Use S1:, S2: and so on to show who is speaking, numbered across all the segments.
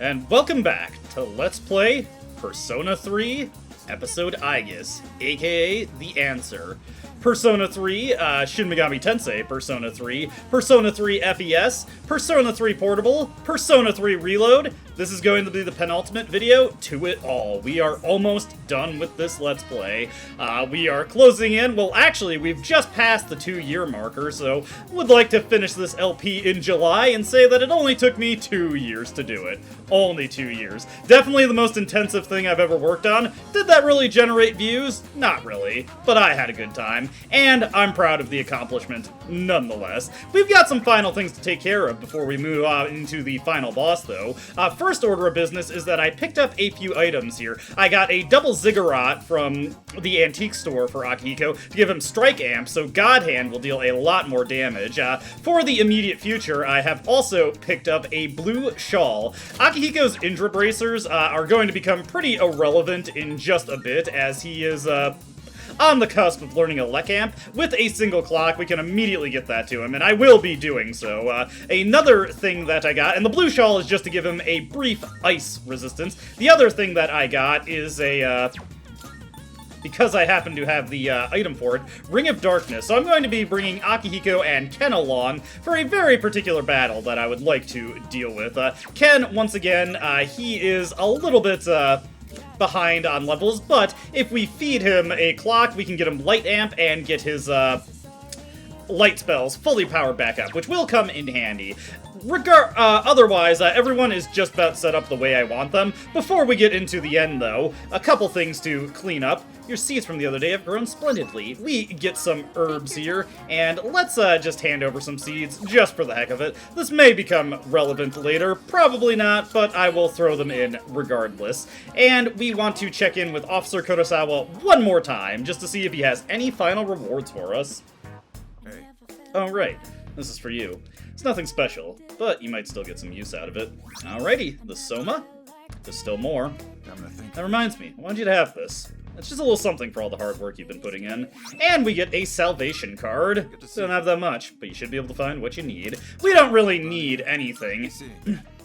S1: And welcome back to Let's Play Persona 3 Episode Aigis, aka The Answer. Persona 3, Shin Megami Tensei Persona 3, Persona 3 FES, Persona 3 Portable, Persona 3 Reload. This is going to be the penultimate video to it all. We are almost done with this Let's Play. We are closing in. Well, actually, we've just passed the 2-year marker, so would like to finish this LP in July and say that it only took me 2 years to do it. Only 2 years. Definitely the most intensive thing I've ever worked on. Did that really generate views? Not really, but I had a good time, and I'm proud of the accomplishment nonetheless. We've got some final things to take care of before we move on into the final boss, though. First order of business is that I picked up a few items here. I got a double ziggurat from the antique store for Akihiko to give him strike amp, so God Hand will deal a lot more damage. For the immediate future, I have also picked up a blue shawl. Akihiko's Indra bracers are going to become pretty irrelevant in just a bit, as he is on the cusp of learning a Lek Amp. With a single clock, we can immediately get that to him, and I will be doing so. Another thing that I got, and the blue shawl is just to give him a brief ice resistance. The other thing that I got is a, because I happen to have the item for it, Ring of Darkness. So I'm going to be bringing Akihiko and Ken along for a very particular battle that I would like to deal with. Ken, once again, he is a little bit, behind on levels, but if we feed him a clock, we can get him light amp and get his light spells fully powered back up, which will come in handy. Otherwise, everyone is just about set up the way I want them. Before we get into the end, though, a couple things to clean up. Your seeds from the other day have grown splendidly. We get some herbs here, and let's just hand over some seeds just for the heck of it. This may become relevant later, probably not, but I will throw them in regardless. And we want to check in with Officer Kurosawa one more time, just to see if he has any final rewards for us.
S2: Hey.
S1: Oh, right. This is for you. It's nothing special, but you might still get some use out of it. Alrighty, the Soma. There's still more. That reminds me, I wanted you to have this. It's just a little something for all the hard work you've been putting in. And we get a salvation card. Don't have that much, but you should be able to find what you need. We don't really need anything.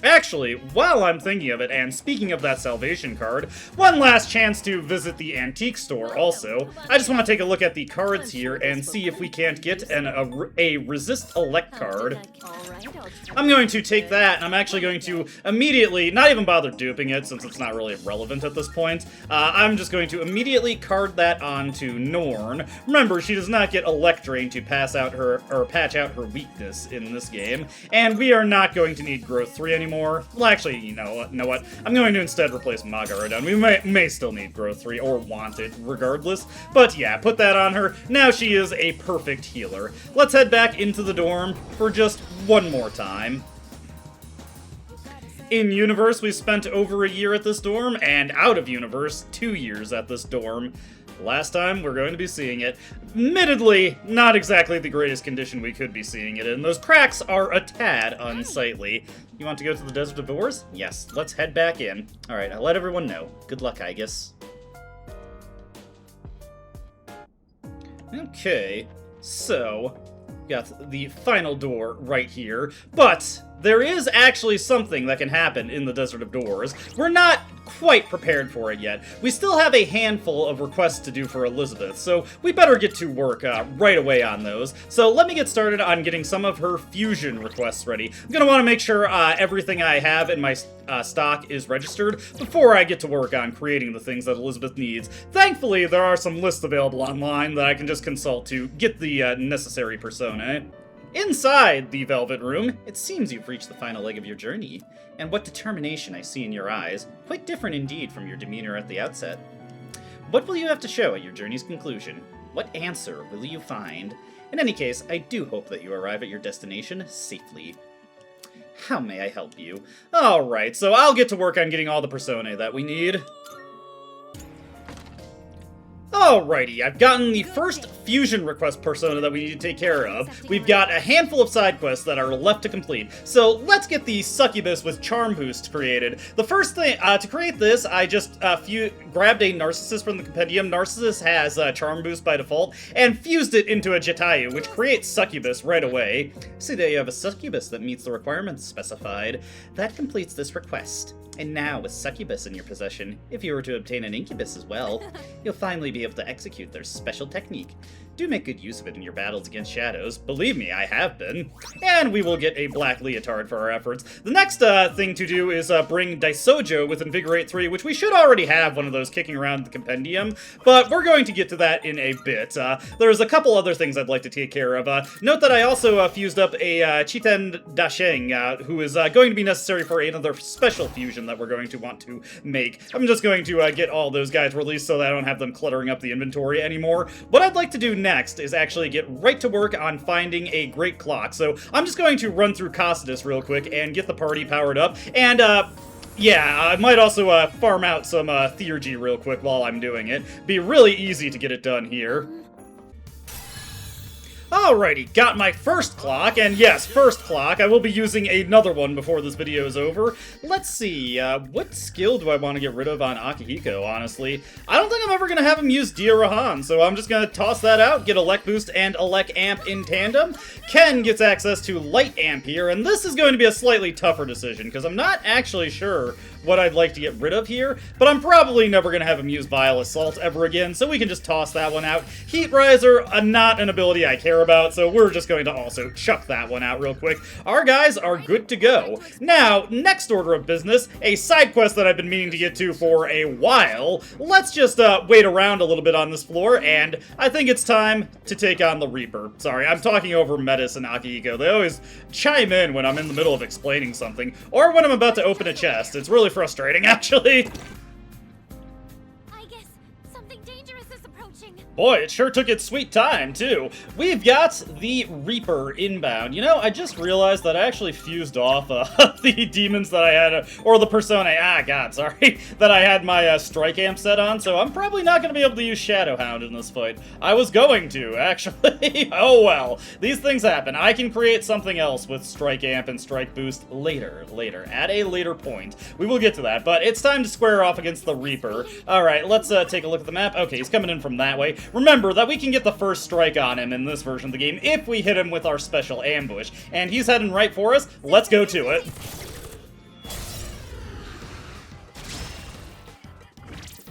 S1: Actually, while I'm thinking of it, and speaking of that salvation card, one last chance to visit the antique store also. I just want to take a look at the cards here and see if we can't get a Resist Elect card. I'm going to take that, and I'm actually going to immediately, not even bother duping it since it's not really relevant at this point, I'm just going to immediately card that onto Norn. Remember, she does not get Elect Drain to patch out her weakness in this game, and we are not going to need Growth 3 anymore. Well, actually, you know what? I'm going to instead replace Magarodon. We may still need Growth 3, or want it, regardless. But yeah, put that on her. Now she is a perfect healer. Let's head back into the dorm for just one more time. In universe, we spent over a year at this dorm, and out of universe, 2 years at this dorm. Last time we're going to be seeing it. Admittedly, not exactly the greatest condition we could be seeing it in. Those cracks are a tad unsightly. You want to go to the Desert of Doors? Yes, let's head back in. Alright, I'll let everyone know. Good luck, Aigis. Okay, so got the final door right here, but there is actually something that can happen in the Desert of Doors. We're not quite prepared for it yet. We still have a handful of requests to do for Elizabeth, so we better get to work right away on those. So let me get started on getting some of her fusion requests ready. I'm going to want to make sure everything I have in my stock is registered before I get to work on creating the things that Elizabeth needs. Thankfully, there are some lists available online that I can just consult to get the necessary personae. Inside the Velvet Room, it seems you've reached the final leg of your journey. And what determination I see in your eyes. Quite different indeed from your demeanor at the outset. What will you have to show at your journey's conclusion? What answer will you find? In any case, I do hope that you arrive at your destination safely. How may I help you? Alright, so I'll get to work on getting all the personae that we need. Alrighty, I've gotten the first fusion request persona that we need to take care of. We've got a handful of side quests that are left to complete, so let's get the succubus with charm boost created. The first thing, to create this, I just grabbed a narcissist from the compendium. Narcissist has charm boost by default, and fused it into a Jatayu, which creates succubus right away. See, there you have a succubus that meets the requirements specified. That completes this request. And now, with succubus in your possession, if you were to obtain an incubus as well, you'll finally be able to execute their special technique. Do make good use of it in your battles against shadows. Believe me, I have been. And we will get a black leotard for our efforts. The next thing to do is bring Daisojo with Invigorate 3, which we should already have one of those kicking around the compendium, but we're going to get to that in a bit. There's a couple other things I'd like to take care of. Note that I also fused up a Chiten Dasheng, who is going to be necessary for another special fusion that we're going to want to make. I'm just going to get all those guys released so that I don't have them cluttering up the inventory anymore. What I'd like to do next is actually get right to work on finding a great clock. So I'm just going to run through Cocytus real quick and get the party powered up. And, yeah, I might also farm out some theurgy real quick while I'm doing it. Be really easy to get it done here. Alrighty, got my first clock, and yes, first clock. I will be using another one before this video is over. Let's see, what skill do I want to get rid of on Akihiko, honestly? I don't think I'm ever going to have him use Dia Rahan, so I'm just going to toss that out, get Elec Boost and Elec Amp in tandem. Ken gets access to Light Amp here, and this is going to be a slightly tougher decision, because I'm not actually sure what I'd like to get rid of here, but I'm probably never going to have him use Vile Assault ever again, so we can just toss that one out. Heat Riser, not an ability I care about, so we're just going to also chuck that one out real quick. Our guys are good to go. Now, next order of business, a side quest that I've been meaning to get to for a while. Let's just wait around a little bit on this floor, and I think it's time to take on the Reaper. Sorry, I'm talking over Metis and Akihiko. They always chime in when I'm in the middle of explaining something, or when I'm about to open a chest. It's really frustrating, actually.
S2: I guess something dangerous is approaching.
S1: Boy, it sure took its sweet time, too. We've got the Reaper inbound. You know, I just realized that I actually fused off the demons that I had, or the persona, that I had my strike amp set on, so I'm probably not going to be able to use Shadowhound in this fight. I was going to, actually. Oh well, these things happen. I can create something else with strike amp and strike boost later, at a later point. We will get to that, but it's time to square off against the Reaper. Alright, let's take a look at the map. Okay, he's coming in from that way. Remember that we can get the first strike on him in this version of the game if we hit him with our special ambush. And he's heading right for us. Let's go to it.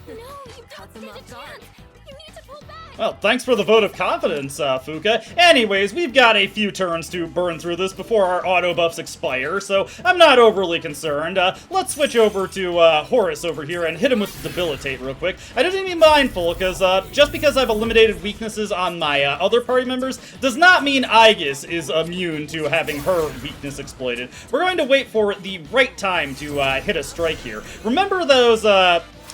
S2: No, you don't stand a chance. You need to pull back.
S1: Well, thanks for the vote of confidence, Fuka. Anyways, we've got a few turns to burn through this before our auto buffs expire, so I'm not overly concerned. Let's switch over to Horus over here and hit him with Debilitate real quick. I do need to be mindful, because just because I've eliminated weaknesses on my other party members does not mean Aigis is immune to having her weakness exploited. We're going to wait for the right time to hit a strike here. Remember those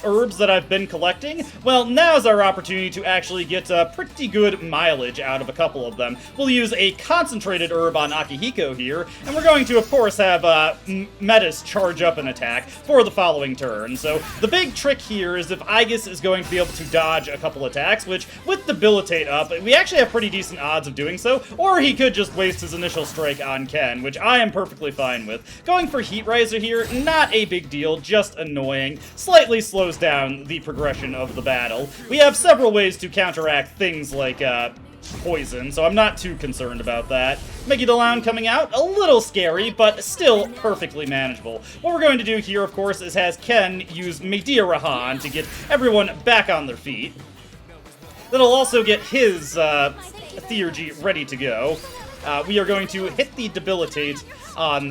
S1: herbs that I've been collecting? Well, now's our opportunity to actually get pretty good mileage out of a couple of them. We'll use a concentrated herb on Akihiko here, and we're going to, of course, have Metis charge up an attack for the following turn. So the big trick here is if Aigis is going to be able to dodge a couple attacks, which with Debilitate up, we actually have pretty decent odds of doing so, or he could just waste his initial strike on Ken, which I am perfectly fine with. Going for Heat Riser here, not a big deal, just annoying. Slightly slows down the progression of the battle. We have several ways to counteract things like poison, so I'm not too concerned about that. Megidolaun coming out, a little scary, but still perfectly manageable. What we're going to do here, of course, is has Ken use Medea Rahan to get everyone back on their feet. That'll also get his theurgy ready to go. We are going to hit the Debilitate on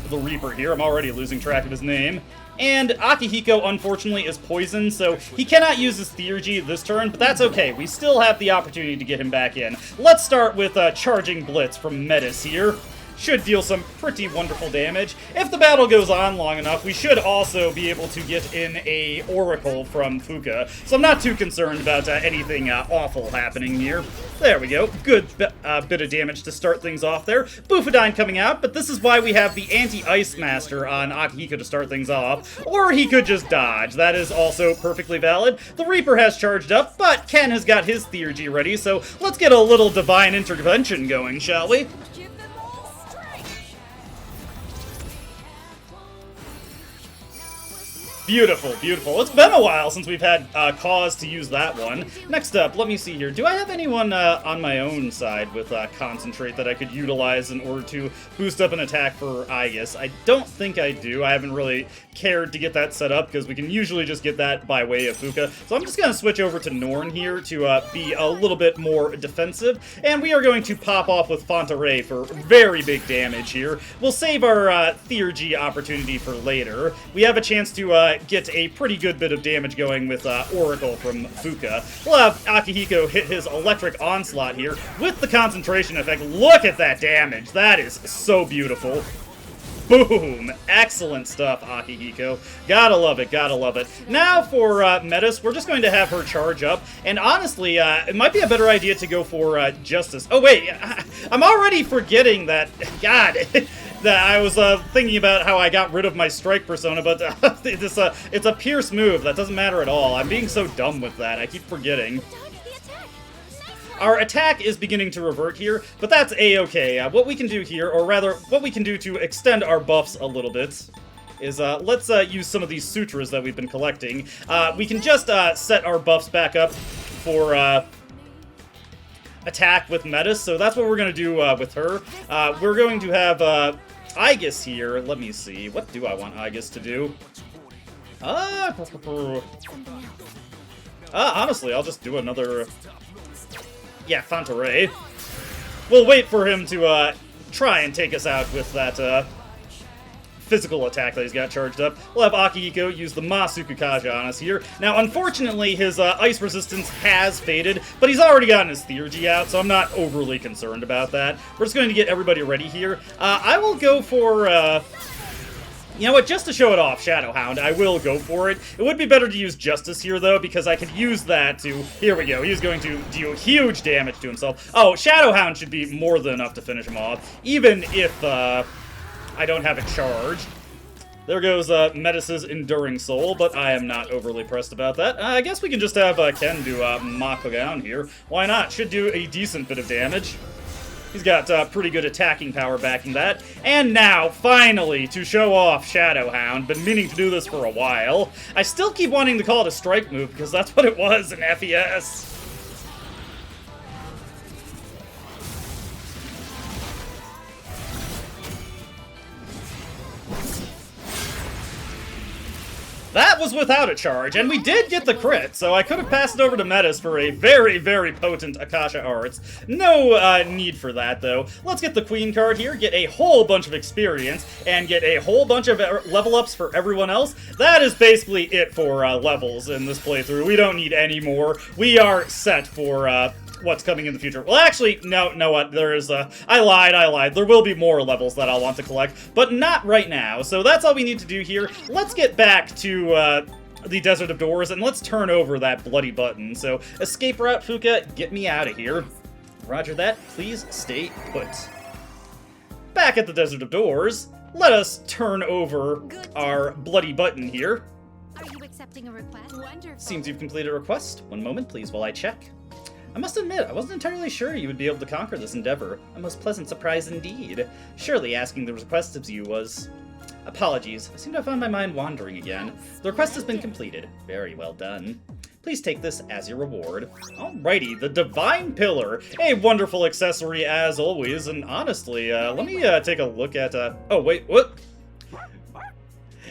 S1: the Reaper here. I'm already losing track of his name. And Akihiko, unfortunately, is poisoned, so he cannot use his theurgy this turn, but that's okay. We still have the opportunity to get him back in. Let's start with Charging Blitz from Metis here. should deal some pretty wonderful damage. If the battle goes on long enough, we should also be able to get in a Oracle from Fuka, so I'm not too concerned about anything awful happening here. There we go. Good bit of damage to start things off there. Bufadine coming out, but this is why we have the anti-Ice Master on Akihiko to start things off. Or he could just dodge. That is also perfectly valid. The Reaper has charged up, but Ken has got his Theurgy ready, so let's get a little Divine Intervention going, shall we? Beautiful, beautiful. It's been a while since we've had cause to use that one. Next up, let me see here. Do I have anyone on my own side with Concentrate that I could utilize in order to boost up an attack for Aigis? I don't think I do. I haven't really cared to get that set up because we can usually just get that by way of Fuka. So I'm just going to switch over to Norn here to be a little bit more defensive. And we are going to pop off with Fontaray for very big damage here. We'll save our Theurgy opportunity for later. We have a chance to get a pretty good bit of damage going with Oracle from Fuka. We'll have Akihiko hit his Electric Onslaught here with the concentration effect. Look at that damage. That is so beautiful. Boom! Excellent stuff, Akihiko. Gotta love it, gotta love it. Now for Metis, we're just going to have her charge up, and honestly, it might be a better idea to go for Justice. Oh wait, I'm already forgetting that, God, that I was thinking about how I got rid of my Strike persona, but it's a Pierce move. That doesn't matter at all. I'm being so dumb with that. I keep forgetting. Our attack is beginning to revert here, but that's a-okay. What we can do here, or rather, what we can do to extend our buffs a little bit, is let's use some of these sutras that we've been collecting. We can just set our buffs back up for attack with Metis, so that's what we're going to do with her. We're going to have Aigis here. Let me see. What do I want Aigis to do? Honestly, I'll just do another... Yeah, Fontaray. We'll wait for him to try and take us out with that physical attack that he's got charged up. We'll have Akihiko use the Masukukaja on us here. Now, unfortunately, his ice resistance has faded, but he's already gotten his Theurgy out, so I'm not overly concerned about that. We're just going to get everybody ready here. I will go for... You know what, just to show it off, Shadowhound, I will go for it. It would be better to use Justice here, though, because I could use that to... Here we go, he's going to deal huge damage to himself. Oh, Shadowhound should be more than enough to finish him off, even if I don't have it charged. There goes Metis' Enduring Soul, but I am not overly pressed about that. I guess we can just have Ken do Mako down here. Why not? Should do a decent bit of damage. He's got pretty good attacking power backing that. And now, finally, to show off Shadowhound. Been meaning to do this for a while. I still keep wanting to call it a strike move, because that's what it was in FES. That was without a charge, and we did get the crit, so I could have passed it over to Metis for a very, very potent Akasha Arts. No need for that, though. Let's get the Queen card here, get a whole bunch of experience, and get a whole bunch of level ups for everyone else. That is basically it for levels in this playthrough. We don't need any more. We are set for what's coming in the future. Well, actually, no, what? There is I lied. There will be more levels that I'll want to collect, but not right now. So that's all we need to do here. Let's get back to the Desert of Doors, and let's turn over that bloody button. So, escape route, Fuka, get me out of here. Roger that. Please stay put. Back at the Desert of Doors, let us turn over our bloody button here.
S2: Are you accepting a request? Wonderful.
S1: Seems you've completed a request. One moment, please, while I check. I must admit, I wasn't entirely sure you would be able to conquer this endeavor. A most pleasant surprise indeed. Surely asking the request of you was... Apologies, I seem to have found my mind wandering again. The request has been completed. Very well done. Please take this as your reward. Alrighty, the Divine Pillar. A wonderful accessory as always, and honestly, let me take a look at... Oh, wait, what?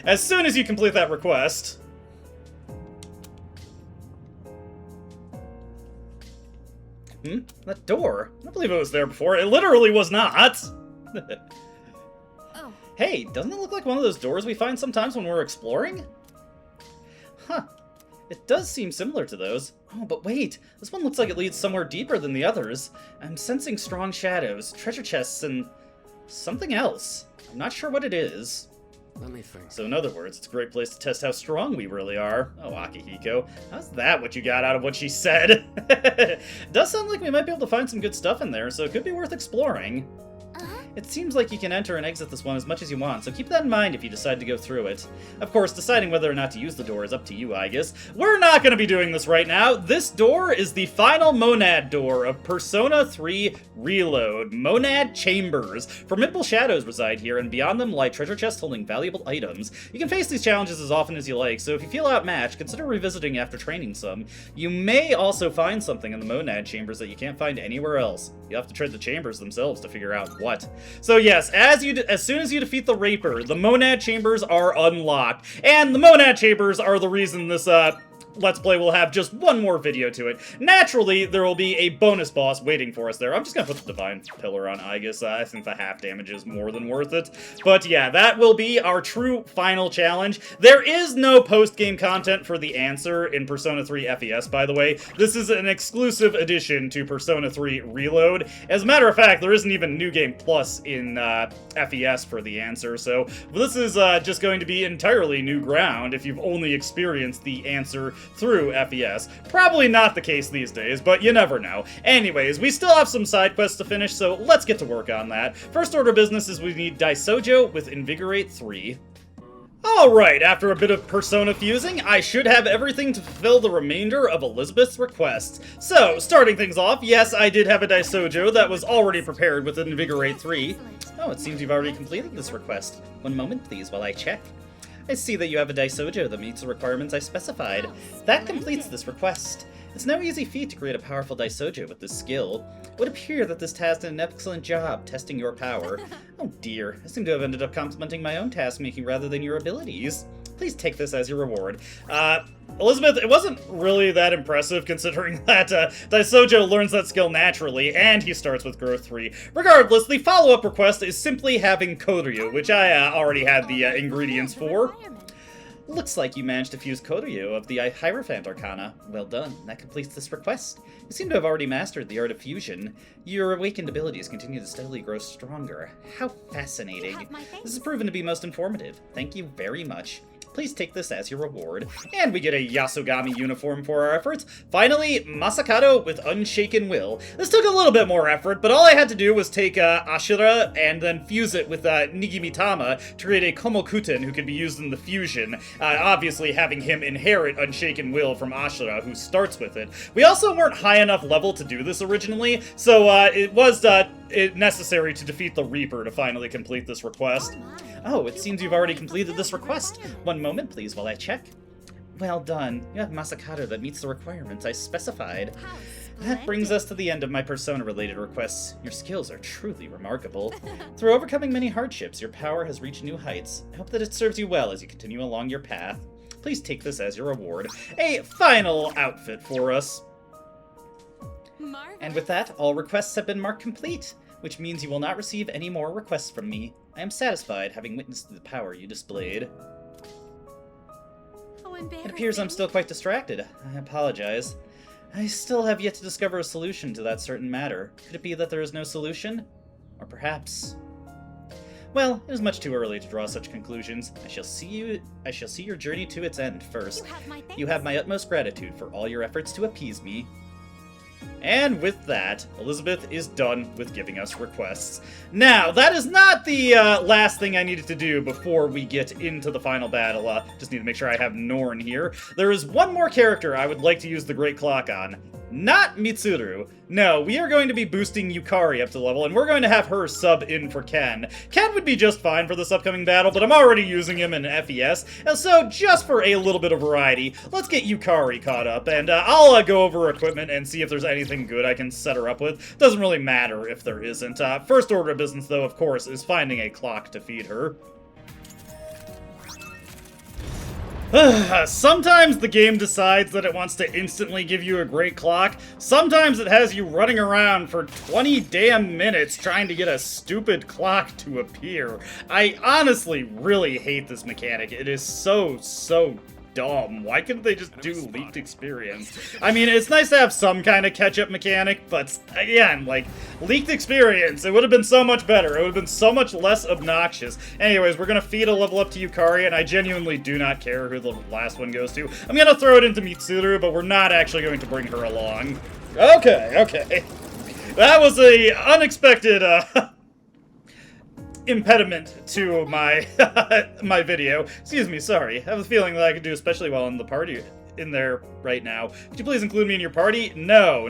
S1: As soon as you complete that request... That door. I don't believe it was there before. It literally was not!
S2: Oh.
S1: Hey, doesn't it look like one of those doors we find sometimes when we're exploring? Huh. It does seem similar to those. Oh, but wait. This one looks like it leads somewhere deeper than the others. I'm sensing strong shadows, treasure chests, and... something else. I'm not sure what it is.
S3: Let me think.
S1: So in other words, it's a great place to test how strong we really are. Oh, Akihiko, how's that what you got out of what she said? Does sound like we might be able to find some good stuff in there, so it could be worth exploring. It seems like you can enter and exit this one as much as you want, so keep that in mind if you decide to go through it. Of course, deciding whether or not to use the door is up to you, Aigis. We're not going to be doing this right now. This door is the final monad door of Persona 3 Reload. Monad Chambers. Formidable shadows reside here, and beyond them lie treasure chests holding valuable items. You can face these challenges as often as you like, so if you feel outmatched, consider revisiting after training some. You may also find something in the monad chambers that you can't find anywhere else. You have to tread the chambers themselves to figure out what. So yes, as soon as you defeat the Raper, the monad chambers are unlocked, and the monad chambers are the reason this Let's Play will have just one more video to it. Naturally, there will be a bonus boss waiting for us there. I'm just gonna put the Divine Pillar on Aigis. I think the half damage is more than worth it. But yeah, that will be our true final challenge. There is no post-game content for the answer in Persona 3 FES, by the way. This is an exclusive addition to Persona 3 Reload. As a matter of fact, there isn't even New Game Plus in FES for the answer, so this is just going to be entirely new ground if you've only experienced the answer through FES. Probably not the case these days, but you never know. Anyways, we still have some side quests to finish, so let's get to work on that. First order of business is we need Daisojo with Invigorate 3. Alright, after a bit of Persona fusing, I should have everything to fulfill the remainder of Elizabeth's requests. So, starting things off, yes, I did have a Daisojo that was already prepared with Invigorate 3. Oh, it seems you've already completed this request. One moment, please, while I check. I see that you have a Daisojo that meets the requirements I specified. That completes this request. It's no easy feat to create a powerful Daisojo with this skill. It would appear that this task did an excellent job testing your power. Oh dear, I seem to have ended up complimenting my own task making rather than your abilities. Please take this as your reward. Elizabeth, it wasn't really that impressive considering that Daisojo learns that skill naturally, and he starts with Growth 3. Regardless, the follow-up request is simply having Koryu, which I already had the ingredients for. Looks like you managed to fuse Koryu of the Hierophant Arcana. Well done, that completes this request. You seem to have already mastered the art of fusion. Your awakened abilities continue to steadily grow stronger. How fascinating. This has proven to be most informative. Thank you very much. Please take this as your reward. And we get a Yasogami uniform for our efforts. Finally, Masakato with Unshaken Will. This took a little bit more effort, but all I had to do was take Ashura and then fuse it with Nigimitama to create a Komokuten who could be used in the fusion. Obviously having him inherit Unshaken Will from Ashura, who starts with it. We also weren't high enough level to do this originally, so it was necessary to defeat the Reaper to finally complete this request. Oh, it seems you've already completed this request. One moment, please, while I check. Well done. You have Masakato that meets the requirements I specified. That brings us to the end of my Persona-related requests. Your skills are truly remarkable. Through overcoming many hardships, your power has reached new heights. I hope that it serves you well as you continue along your path. Please take this as your reward. A final outfit for us. And with that, all requests have been marked complete, which means you will not receive any more requests from me. I am satisfied, having witnessed the power you displayed. It appears I'm still quite distracted. I apologize. I still have yet to discover a solution to that certain matter. Could it be that there is no solution? Or perhaps... Well, it is much too early to draw such conclusions. I shall see your journey to its end first. You have my utmost gratitude for all your efforts to appease me. And with that, Elizabeth is done with giving us requests. Now, that is not the last thing I needed to do before we get into the final battle. Just need to make sure I have Norn here. There is one more character I would like to use the Great Clock on. Not Mitsuru. No, we are going to be boosting Yukari up to level, and we're going to have her sub in for Ken. Ken would be just fine for this upcoming battle, but I'm already using him in FES, and so just for a little bit of variety, let's get Yukari caught up, and I'll go over equipment and see if there's anything good I can set her up with. Doesn't really matter if there isn't. First order of business, though, of course, is finding a clock to feed her. Sometimes the game decides that it wants to instantly give you a great clock. Sometimes it has you running around for 20 damn minutes trying to get a stupid clock to appear. I honestly really hate this mechanic. It is so dumb. Why couldn't they just do leaked experience? I mean, it's nice to have some kind of catch-up mechanic, but again, like, leaked experience, it would have been so much better. It would have been so much less obnoxious. Anyways, we're gonna feed a level up to Yukari, and I genuinely do not care who the last one goes to. I'm gonna throw it into Mitsuru, but we're not actually going to bring her along. Okay. That was a unexpected, impediment to my my video. Excuse me, sorry. I have a feeling that I could do especially well in the party in there right now. Could you please include me in your party? No.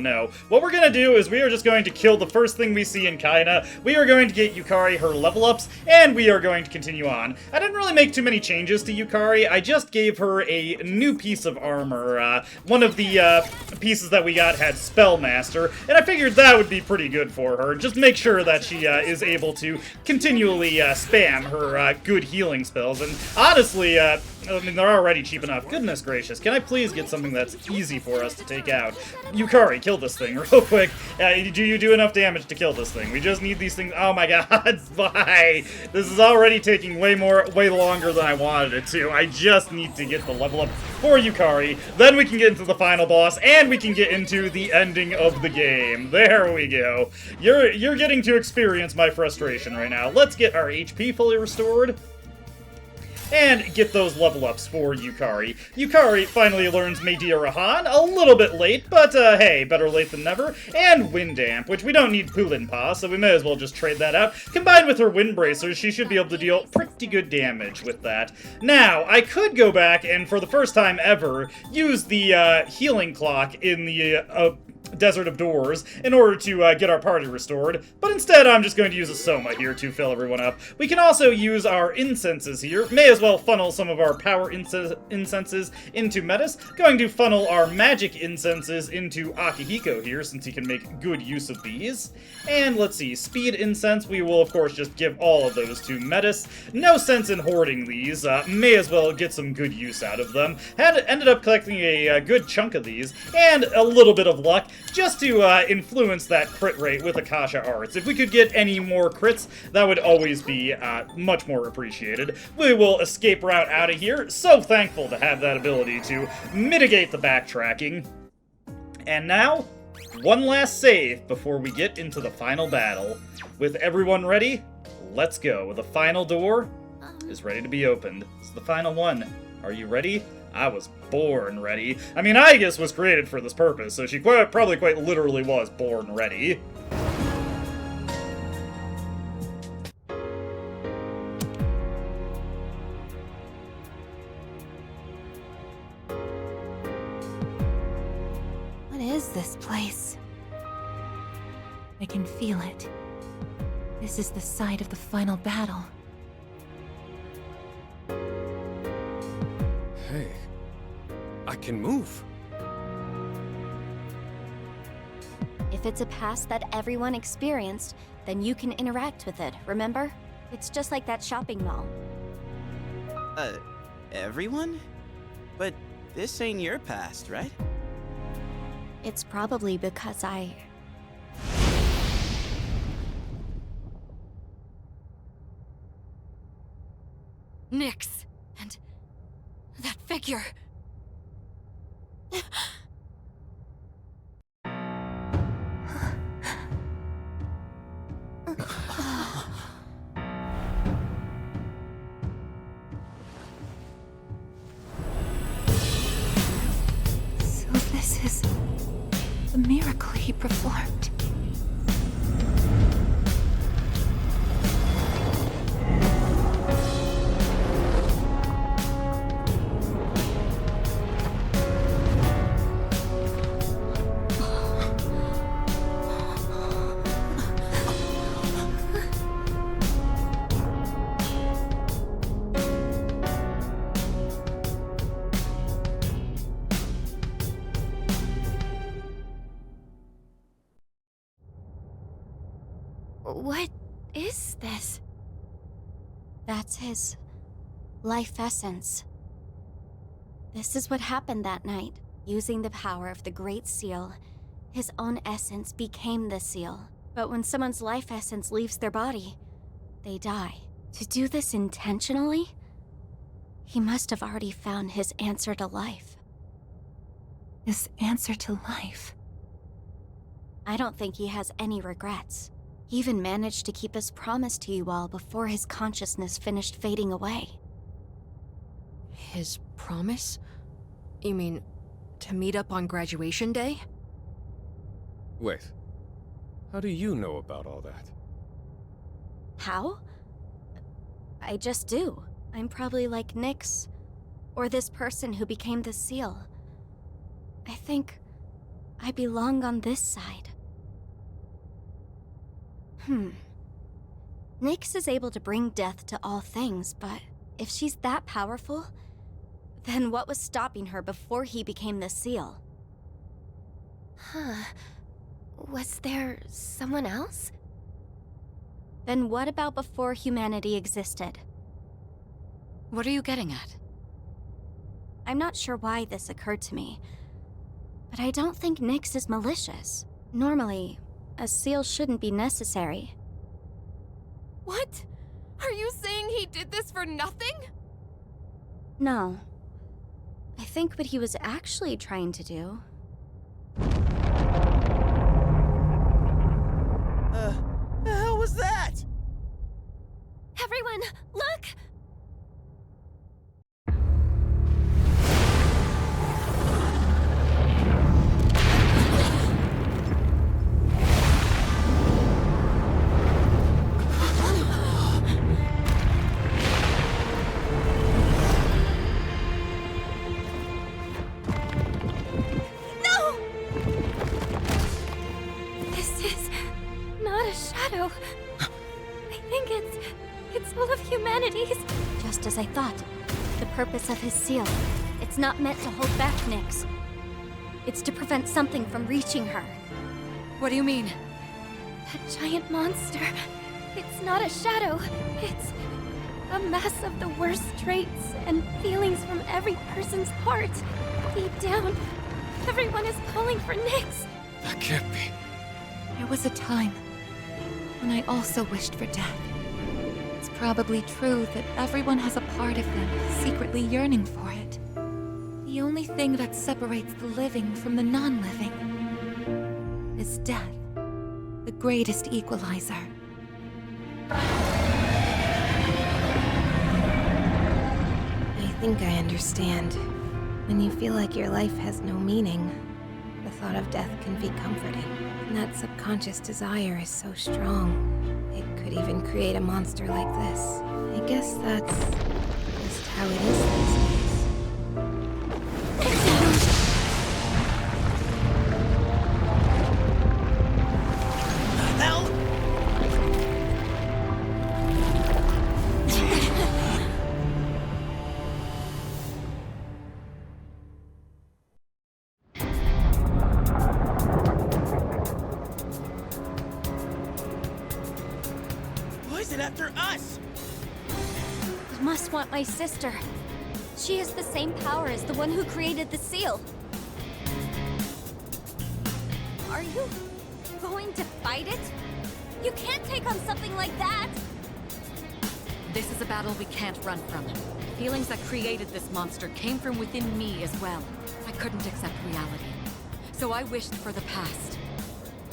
S1: What we're gonna do is we are just going to kill the first thing we see in Kaina. We are going to get Yukari her level ups, and we are going to continue on. I didn't really make too many changes to Yukari. I just gave her a new piece of armor. One of the pieces that we got had Spellmaster, and I figured that would be pretty good for her. Just make sure that she is able to continually spam her good healing spells. And honestly, I mean, they're already cheap enough. Goodness gracious, can I please get something that's easy for us to take out? Yukari, kill this thing real quick. Do you do enough damage to kill this thing? We just need these things. Oh my god, bye! This is already taking way longer than I wanted it to. I just need to get the level up for Yukari. Then we can get into the final boss, and we can get into the ending of the game. There we go. You're getting to experience my frustration right now. Let's get our HP fully restored and get those level ups for Yukari. Yukari finally learns Media Rahan, a little bit late, but hey, better late than never. And Wind Amp, which we don't need Pulinpa, so we may as well just trade that out. Combined with her Wind Bracers, she should be able to deal pretty good damage with that. Now, I could go back and, for the first time ever, use the healing clock in the Desert of Doors in order to get our party restored, but instead I'm just going to use a Soma here to fill everyone up. We can also use our incenses here. May as well funnel some of our power incenses into Metis. Going to funnel our magic incenses into Akihiko here, since he can make good use of these. And let's see, speed incense, we will of course just give all of those to Metis. No sense in hoarding these, may as well get some good use out of them. Ended up collecting a good chunk of these, and a little bit of luck, just to influence that crit rate with Akasha Arts. If we could get any more crits, that would always be much more appreciated. We will escape route out of here. So thankful to have that ability to mitigate the backtracking. And now, one last save before we get into the final battle. With everyone ready, let's go. The final door is ready to be opened. This is the final one. Are you ready? I was born ready. I mean, Aigis was created for this purpose, so she probably quite literally was born ready.
S2: What is this place?
S3: I can feel it. This is the site of the final battle.
S4: Hey, I can move.
S2: If it's a past that everyone experienced, then you can interact with it, remember? It's just like that shopping mall.
S5: Everyone? But this ain't your past, right?
S2: It's probably because
S3: Nyx! And that figure! So this is the miracle he performed.
S2: What is this? That's his life essence. This is what happened that night. Using the power of the Great Seal, his own essence became the seal. But when someone's life essence leaves their body, they die. To do this intentionally? He must have already found his answer to life.
S3: His answer to life.
S2: I don't think he has any regrets. He even managed to keep his promise to you all before his consciousness finished fading away.
S6: His promise? You mean, to meet up on graduation day?
S4: Wait. How do you know about all that?
S2: How? I just do. I'm probably like Nyx, or this person who became the seal. I think I belong on this side. Nyx is able to bring death to all things, but if she's that powerful, then what was stopping her before he became the seal?
S7: Huh. Was there someone else?
S2: Then what about before humanity existed?
S6: What are you getting at?
S2: I'm not sure why this occurred to me, but I don't think Nyx is malicious. Normally, a seal shouldn't be necessary.
S7: What? Are you saying he did this for nothing?
S2: No. I think what he was actually trying to do...
S5: The hell was that?
S7: Everyone, look!
S2: I think it's full of humanities. Just as I thought. The purpose of his seal. It's not meant to hold back Nyx. It's to prevent something from reaching her.
S6: What do you mean?
S2: That giant monster. It's not a shadow. It's a mass of the worst traits and feelings from every person's heart. Deep down, everyone is calling for Nyx.
S4: That can't be.
S3: There was a time when I also wished for death. It's probably true that everyone has a part of them secretly yearning for it. The only thing that separates the living from the non-living is death, the greatest equalizer.
S7: I think I understand. When you feel like your life has no meaning, the thought of death can be comforting. And that subconscious desire is so strong, it could even create a monster like this. I guess that's just how it is these days.
S5: Hell! Why is it after us?
S2: You must want my sister. She has the same power as the one who created the seal. Are you going to fight it? You can't take on something like that!
S6: This is a battle we can't run from. Feelings that created this monster came from within me as well. I couldn't accept reality. So I wished for the past.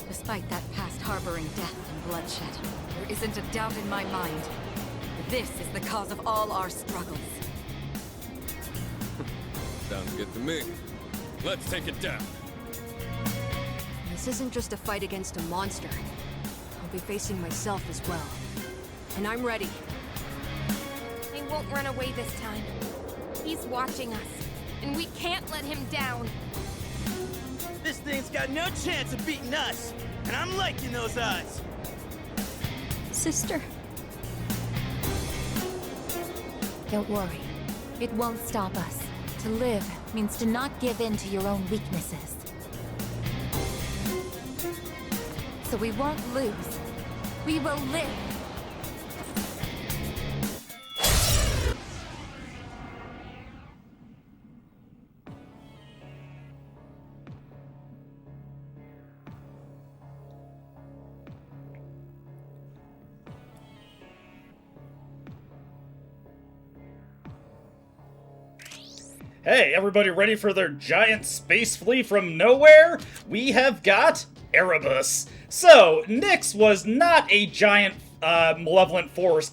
S6: Despite that past harboring death and bloodshed, there isn't a doubt in my mind. This is the cause of all our struggles.
S4: Sounds good to me. Let's take it down.
S6: This isn't just a fight against a monster. I'll be facing myself as well. And I'm ready.
S7: He won't run away this time. He's watching us, and we can't let him down.
S5: This thing's got no chance of beating us, and I'm liking those odds.
S2: Sister.
S3: Don't worry. It won't stop us. To live means to not give in to your own weaknesses. So we won't lose. We will live.
S1: Hey, everybody ready for their giant space flea from nowhere? We have got Erebus. So, Nyx was not a giant malevolent force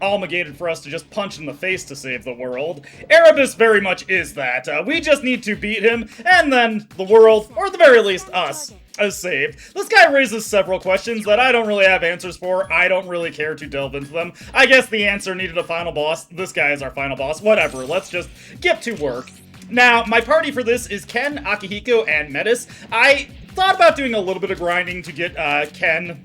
S1: obligated for us to just punch in the face to save the world. Erebus very much is that. We just need to beat him, and then the world, or at the very least us, is saved. This guy raises several questions that I don't really have answers for. I don't really care to delve into them. I guess the answer needed a final boss. This guy is our final boss. Whatever, let's just get to work. Now, my party for this is Ken, Akihiko, and Metis. I thought about doing a little bit of grinding to get Ken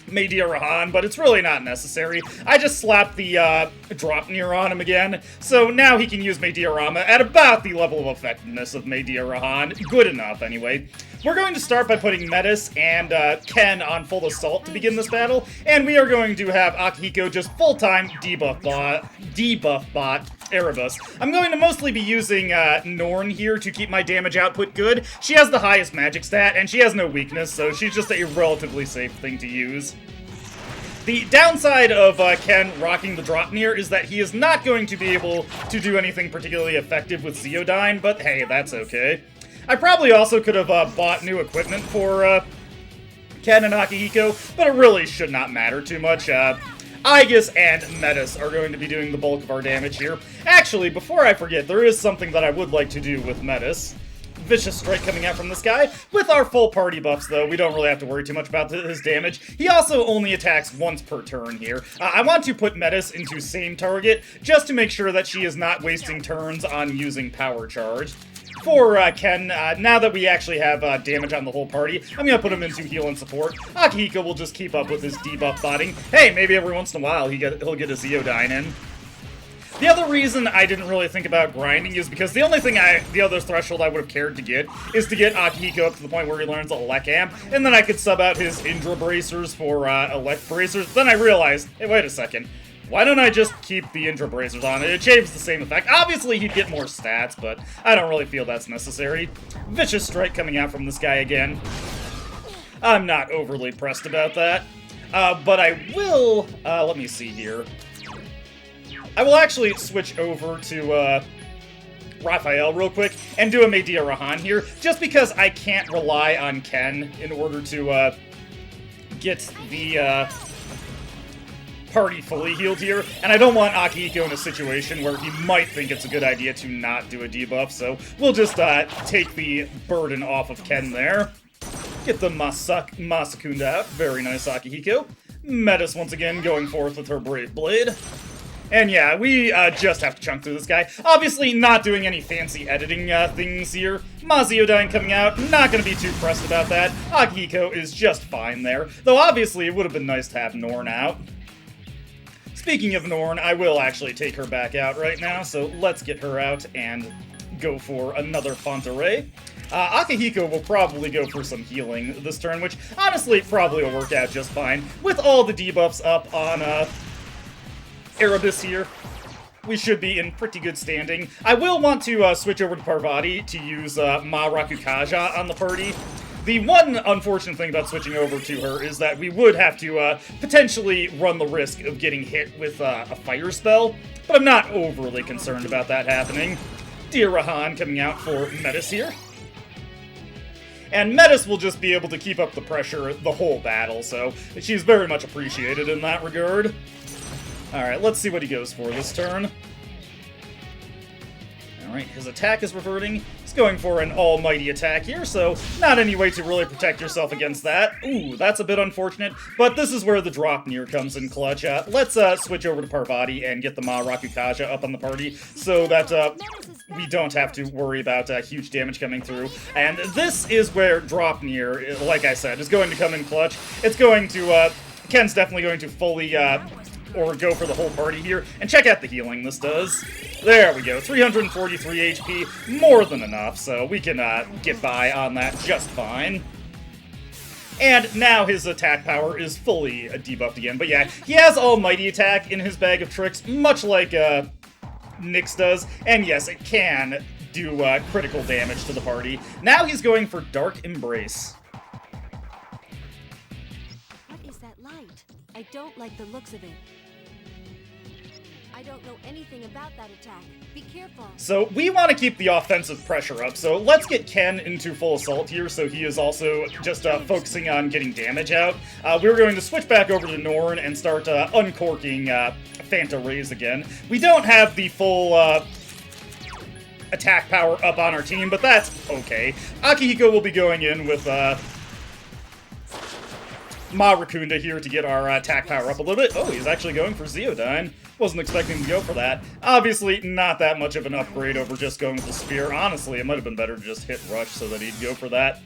S1: Media Rahan, but it's really not necessary. I just slapped the drop near on him again, so now he can use Media Rama at about the level of effectiveness of Media Rahan. Good enough, anyway. We're going to start by putting Metis and Ken on full assault to begin this battle, and we are going to have Akihiko just full-time debuff bot Erebus. I'm going to mostly be using Norn here to keep my damage output good. She has the highest magic stat, and she has no weakness, so she's just a relatively safe thing to use. The downside of Ken rocking the Dropnir is that he is not going to be able to do anything particularly effective with Zeodyne, but hey, that's okay. I probably also could have bought new equipment for Ken and Akihiko, but it really should not matter too much. Aigis and Metis are going to be doing the bulk of our damage here. Actually, before I forget, there is something that I would like to do with Metis. Vicious Strike coming out from this guy. With our full party buffs, though, we don't really have to worry too much about his damage. He also only attacks once per turn here. I want to put Metis into same target, just to make sure that she is not wasting turns on using Power Charge. For Ken, now that we actually have damage on the whole party, I'm gonna put him into heal and support. Akihiko will just keep up with his debuff botting. Hey, maybe every once in a while he'll get a Zeodyne in. The other reason I didn't really think about grinding is because the other threshold I would have cared to get is to get Akihiko up to the point where he learns Elekam, and then I could sub out his Indra Bracers for Elect Bracers. Then I realized, hey, wait a second. Why don't I just keep the Indra Bracers on? It achieves the same effect. Obviously, he'd get more stats, but I don't really feel that's necessary. Vicious Strike coming out from this guy again. I'm not overly pressed about that. But I will, let me see here. I will actually switch over to Raphael real quick and do a Media Rahan here, just because I can't rely on Ken in order to get the party fully healed here, and I don't want Akihiko in a situation where he might think it's a good idea to not do a debuff, so we'll just take the burden off of Ken there. Get the Masakunda out. Very nice, Akihiko. Metis once again going forth with her Brave Blade. And yeah, we just have to chunk through this guy. Obviously not doing any fancy editing things here. Zeodyne coming out, not going to be too pressed about that. Akihiko is just fine there, though obviously it would have been nice to have Norn out. Speaking of Norn, I will actually take her back out right now, so let's get her out and go for another Fontaray. Akihiko will probably go for some healing this turn, which honestly probably will work out just fine. With all the debuffs up on Erebus here, we should be in pretty good standing. I will want to switch over to Parvati to use Ma Rakukaja on the party. The one unfortunate thing about switching over to her is that we would have to potentially run the risk of getting hit with a fire spell, but I'm not overly concerned about that happening. Dear Rahan coming out for Metis here. And Metis will just be able to keep up the pressure the whole battle, so she's very much appreciated in that regard. Alright, let's see what he goes for this turn. Alright, his attack is reverting. He's going for an almighty attack here, so not any way to really protect yourself against that. Ooh, that's a bit unfortunate, but this is where the Dropnir comes in clutch. Let's switch over to Parvati and get the Ma Rakukaja up on the party so that we don't have to worry about huge damage coming through. And this is where Dropnir, like I said, is going to come in clutch. It's going to, Ken's definitely going to fully or go for the whole party here, and check out the healing this does. There we go, 343 HP, more than enough, so we can get by on that just fine. And now his attack power is fully debuffed again, but yeah, he has Almighty Attack in his bag of tricks, much like Nyx does, and yes, it can do critical damage to the party. Now he's going for Dark Embrace.
S2: What is that light? I don't like the looks of it.
S6: I
S8: I don't know anything about that attack. Be careful.
S1: So we want to keep the offensive pressure up, so let's get Ken into full assault here so he is also just focusing on getting damage out. We're going to switch back over to Norn and start uncorking Phanta Rays again. We don't have the full attack power up on our team, but that's okay. Akihiko will be going in with Marakunda here to get our attack power up a little bit. Oh, he's actually going for Zeodyne. Wasn't expecting to go for that. Obviously, not that much of an upgrade over just going with the spear. Honestly, it might have been better to just hit Rush so that he'd go for that.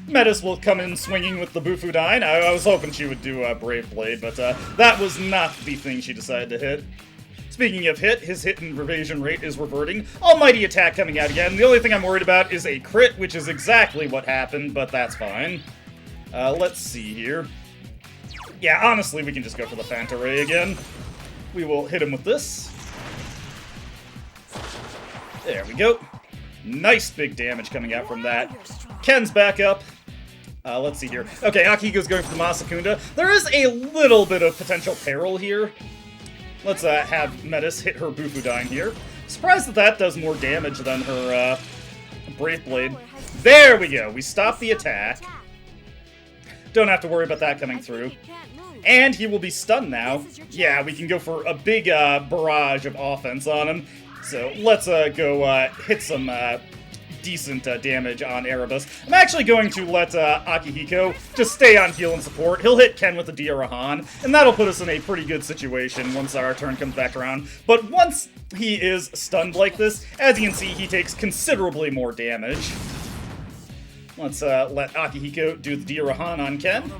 S1: Metis will come in swinging with the Bufudyne. I was hoping she would do Brave Blade, but that was not the thing she decided to hit. Speaking of hit, his hit and evasion rate is reverting. Almighty attack coming out again. The only thing I'm worried about is a crit, which is exactly what happened, but that's fine. Let's see here. Yeah, honestly, we can just go for the Phanta Ray again. We will hit him with this. There we go. Nice big damage coming out from that. Ken's back up. Let's see here. Okay, Akihiko's going for the Masakunda. There is a little bit of potential peril here. Let's have Metis hit her Bufudyne here. Surprised that that does more damage than her Brave Blade. There we go. We stop the attack. Don't have to worry about that coming through. And he will be stunned now. Yeah, we can go for a big barrage of offense on him. So let's go hit some decent damage on Erebus. I'm actually going to let Akihiko just stay on heal and support. He'll hit Ken with the Diarahan, and that'll put us in a pretty good situation once our turn comes back around. But once he is stunned like this, as you can see, he takes considerably more damage. Let's let Akihiko do the Diarahan on Ken.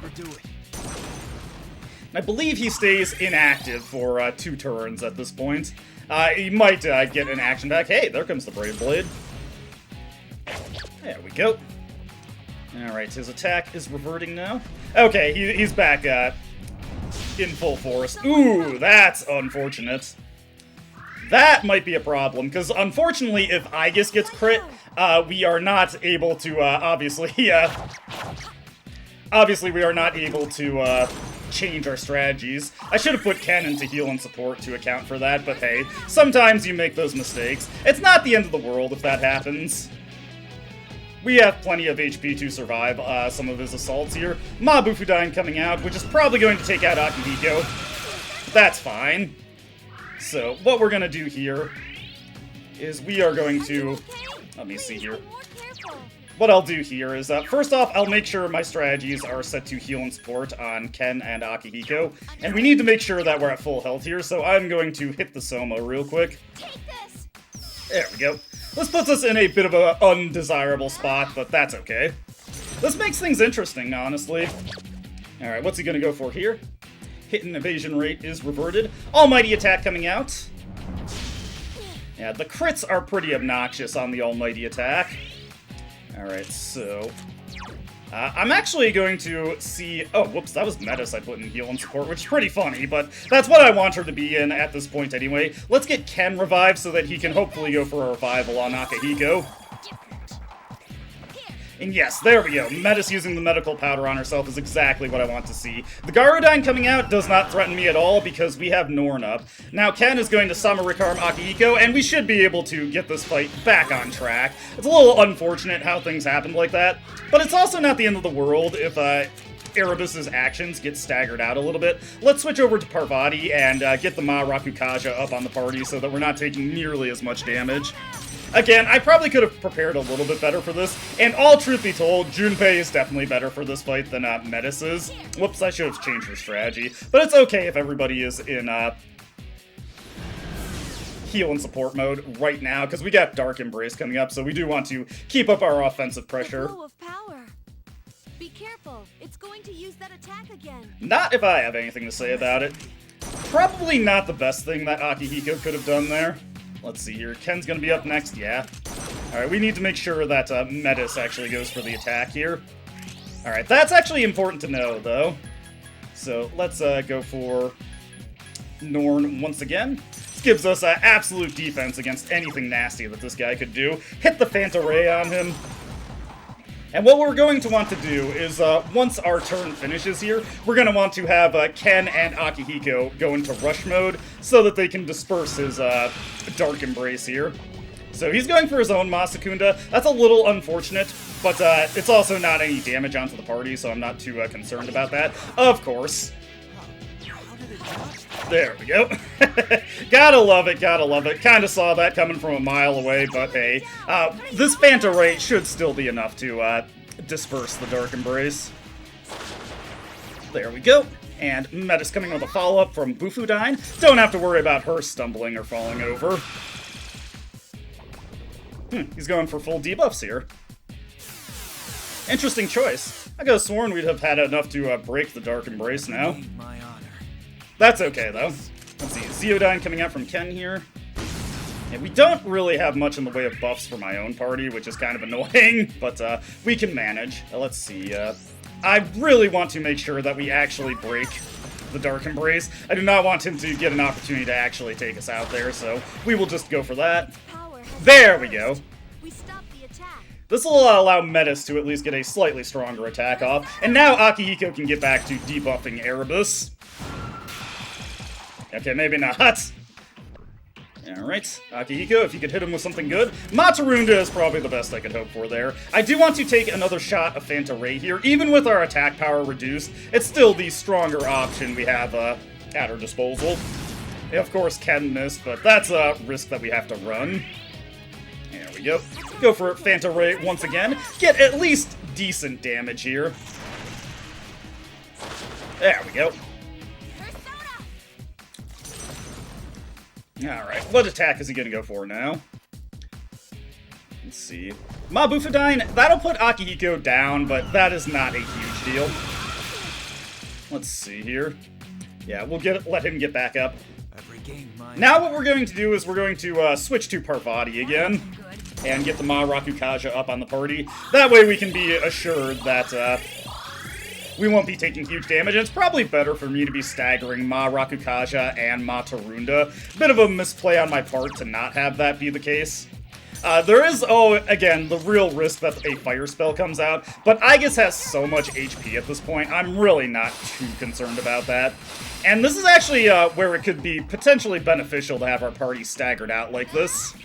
S1: I believe he stays inactive for 2 turns at this point. He might get an action back. Hey, there comes the Brave Blade. There we go. Alright, his attack is reverting now. Okay, he's back in full force. Ooh, that's unfortunate. That might be a problem, because unfortunately, if Aigis gets crit, we are not able to, obviously we are not able to, change our strategies. I should have put Ken into heal and support to account for that, but hey, sometimes you make those mistakes. It's not the end of the world if that happens. We have plenty of HP to survive some of his assaults here. Bufudyne coming out, which is probably going to take out Akihiko. That's fine. So, what we're gonna do here is we are going to... Let me see here. What I'll do here is, first off, I'll make sure my strategies are set to heal and support on Ken and Akihiko. And we need to make sure that we're at full health here, so I'm going to hit the Soma real quick. There we go. This puts us in a bit of an undesirable spot, but that's okay. This makes things interesting, honestly. Alright, what's he gonna go for here? Hit and evasion rate is reverted. Almighty attack coming out. Yeah, the crits are pretty obnoxious on the Almighty attack. Alright, so... I'm actually going to see... Oh, whoops, that was Metis I put in heal and support, which is pretty funny, but that's what I want her to be in at this point anyway. Let's get Ken revived so that he can hopefully go for a revival on Akihiko. And yes, there we go. Metis using the medical powder on herself is exactly what I want to see. The Garudyne coming out does not threaten me at all because we have Norn up. Now Ken is going to Samarikarm Akihiko, and we should be able to get this fight back on track. It's a little unfortunate how things happened like that, but it's also not the end of the world if Erebus's actions get staggered out a little bit. Let's switch over to Parvati and get the Rakukaja up on the party so that we're not taking nearly as much damage. Again, I probably could have prepared a little bit better for this, and all truth be told, Junpei is definitely better for this fight than Metis is. Whoops, I should have changed her strategy. But it's okay if everybody is in heal and support mode right now, because we got Dark Embrace coming up, so we do want to keep up our offensive pressure.
S8: Flow of power. Be careful, it's going to use that attack again.
S1: Not if I have anything to say about it. Probably not the best thing that Akihiko could have done there. Let's see here. Ken's gonna be up next, yeah. Alright, we need to make sure that Metis actually goes for the attack here. Alright, that's actually important to know, though. So, let's go for Norn once again. This gives us absolute defense against anything nasty that this guy could do. Hit the Phanta Ray on him. And what we're going to want to do is, once our turn finishes here, we're going to want to have Ken and Akihiko go into rush mode so that they can disperse his Dark Embrace here. So he's going for his own Masakunda. That's a little unfortunate, but it's also not any damage onto the party, so I'm not too concerned about that. Of course. There we go. Gotta love it, gotta love it. Kinda saw that coming from a mile away, but hey. This Phanta Ray should still be enough to disperse the Dark Embrace. There we go. And Metis coming with a follow-up from Bufudine. Don't have to worry about her stumbling or falling over. He's going for full debuffs here. Interesting choice. I could have sworn we'd have had enough to break the Dark Embrace now. That's okay, though. Let's see, Zeodyne coming out from Ken here. And we don't really have much in the way of buffs for my own party, which is kind of annoying, but we can manage. Let's see, I really want to make sure that we actually break the Dark Embrace. I do not want him to get an opportunity to actually take us out there, so we will just go for that. There we go.
S8: We stopped the attack.
S1: This will allow Metis to at least get a slightly stronger attack off, and now Akihiko can get back to debuffing Erebus. Okay, maybe not. Alright, Akihiko, if you could hit him with something good. Matarunda is probably the best I could hope for there. I do want to take another shot of Phanta Ray here. Even with our attack power reduced, it's still the stronger option we have at our disposal. Of course, Ken missed, but that's a risk that we have to run. There we go. Go for Phanta Ray once again. Get at least decent damage here. There we go. Alright, what attack is he gonna go for now? Let's see. Mabufadine, that'll put Akihiko down, but that is not a huge deal. Let's see here. Yeah, we'll let him get back up. Now what we're going to do is we're going to switch to Parvati again and get the Ma Rakukaja up on the party. That way we can be assured that we won't be taking huge damage. It's probably better for me to be staggering Ma Rakukaja and Ma Tarunda. Bit of a misplay on my part to not have that be the case. There is, again, the real risk that a fire spell comes out, but Aigis has so much HP at this point, I'm really not too concerned about that. And this is actually where it could be potentially beneficial to have our party staggered out like this.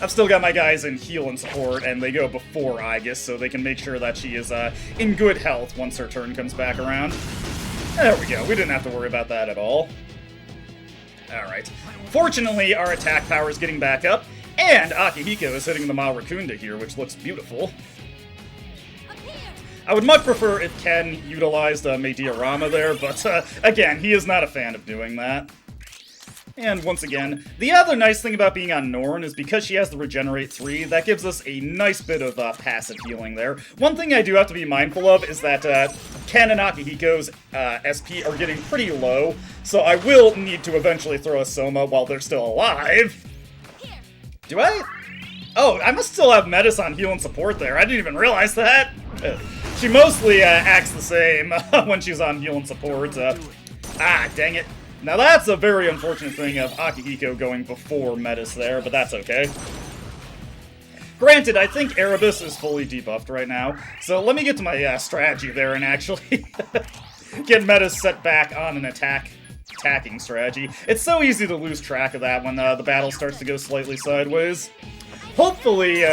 S1: I've still got my guys in heal and support, and they go before Aigis, so they can make sure that she is in good health once her turn comes back around. There we go, we didn't have to worry about that at all. Alright. Fortunately, our attack power is getting back up, and Akihiko is hitting the Malrakunda here, which looks beautiful. I would much prefer if Ken utilized Mediarama there, but again, he is not a fan of doing that. And once again, the other nice thing about being on Norn is because she has the Regenerate 3, that gives us a nice bit of passive healing there. One thing I do have to be mindful of is that Ken and Akihiko's SP are getting pretty low, so I will need to eventually throw a Soma while they're still alive. Do I? Oh, I must still have Metis on heal and support there. I didn't even realize that. She mostly acts the same when she's on heal and support. Dang it. Now that's a very unfortunate thing of Akihiko going before Metis there, but that's okay. Granted, I think Erebus is fully debuffed right now, so let me get to my strategy there and actually get Metis set back on an attacking strategy. It's so easy to lose track of that when the battle starts to go slightly sideways. Hopefully,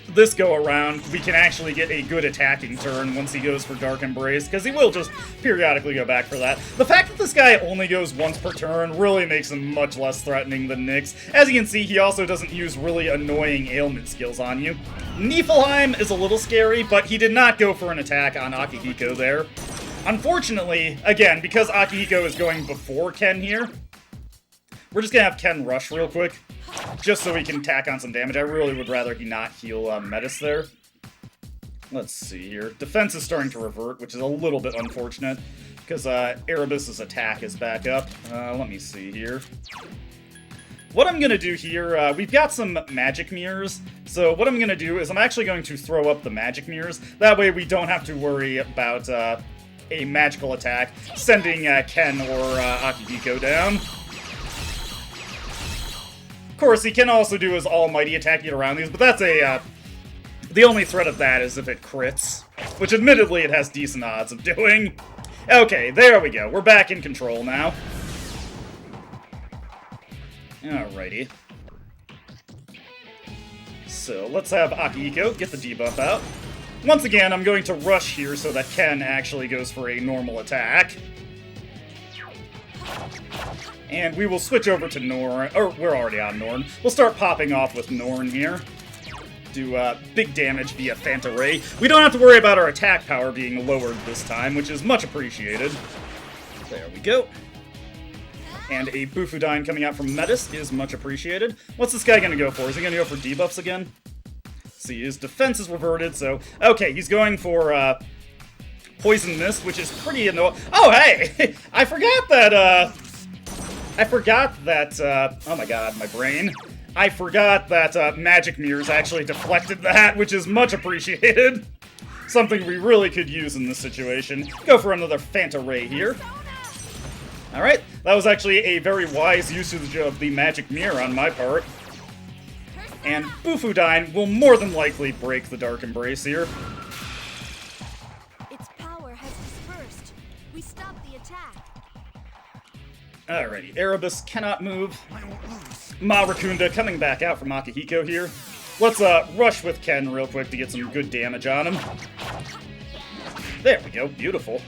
S1: this go around, we can actually get a good attacking turn once he goes for Dark Embrace, because he will just periodically go back for that. The fact that this guy only goes once per turn really makes him much less threatening than Nyx. As you can see, he also doesn't use really annoying ailment skills on you. Niflheim is a little scary, but he did not go for an attack on Akihiko there. Unfortunately, again, because Akihiko is going before Ken here, we're just gonna have Ken rush real quick, just so he can tack on some damage. I really would rather he not heal Metis there. Let's see here. Defense is starting to revert, which is a little bit unfortunate, because Erebus' attack is back up. Let me see here. What I'm gonna do here, we've got some magic mirrors, so what I'm gonna do is I'm actually going to throw up the magic mirrors. That way we don't have to worry about a magical attack sending Ken or Akihiko down. Of course, he can also do his almighty attack, get around these, but that's The only threat of that is if it crits, which admittedly it has decent odds of doing. Okay, there we go. We're back in control now. Alrighty. So let's have Akihiko get the debuff out. Once again, I'm going to rush here so that Ken actually goes for a normal attack. And we will switch over to Norn, or we're already on Norn. We'll start popping off with Norn here. Do big damage via Phanta Ray. We don't have to worry about our attack power being lowered this time, which is much appreciated. There we go. And a Bufudyne coming out from Malice is much appreciated. What's this guy gonna go for? Is he gonna go for debuffs again? See, his defense is reverted, so... Okay, he's going for, Poison Mist, which is pretty annoying. Oh, hey! I forgot that, oh my god, my brain. I forgot that, Magic Mirrors actually deflected that, which is much appreciated. Something we really could use in this situation. Go for another Phanta Ray here. Alright, that was actually a very wise usage of the Magic Mirror on my part. And Bufudyne will more than likely break the Dark Embrace here.
S8: Its power has dispersed. We stop the attack.
S1: Alrighty, Erebus cannot move. Marakunda coming back out from Akihiko here. Let's rush with Ken real quick to get some good damage on him. There we go, beautiful.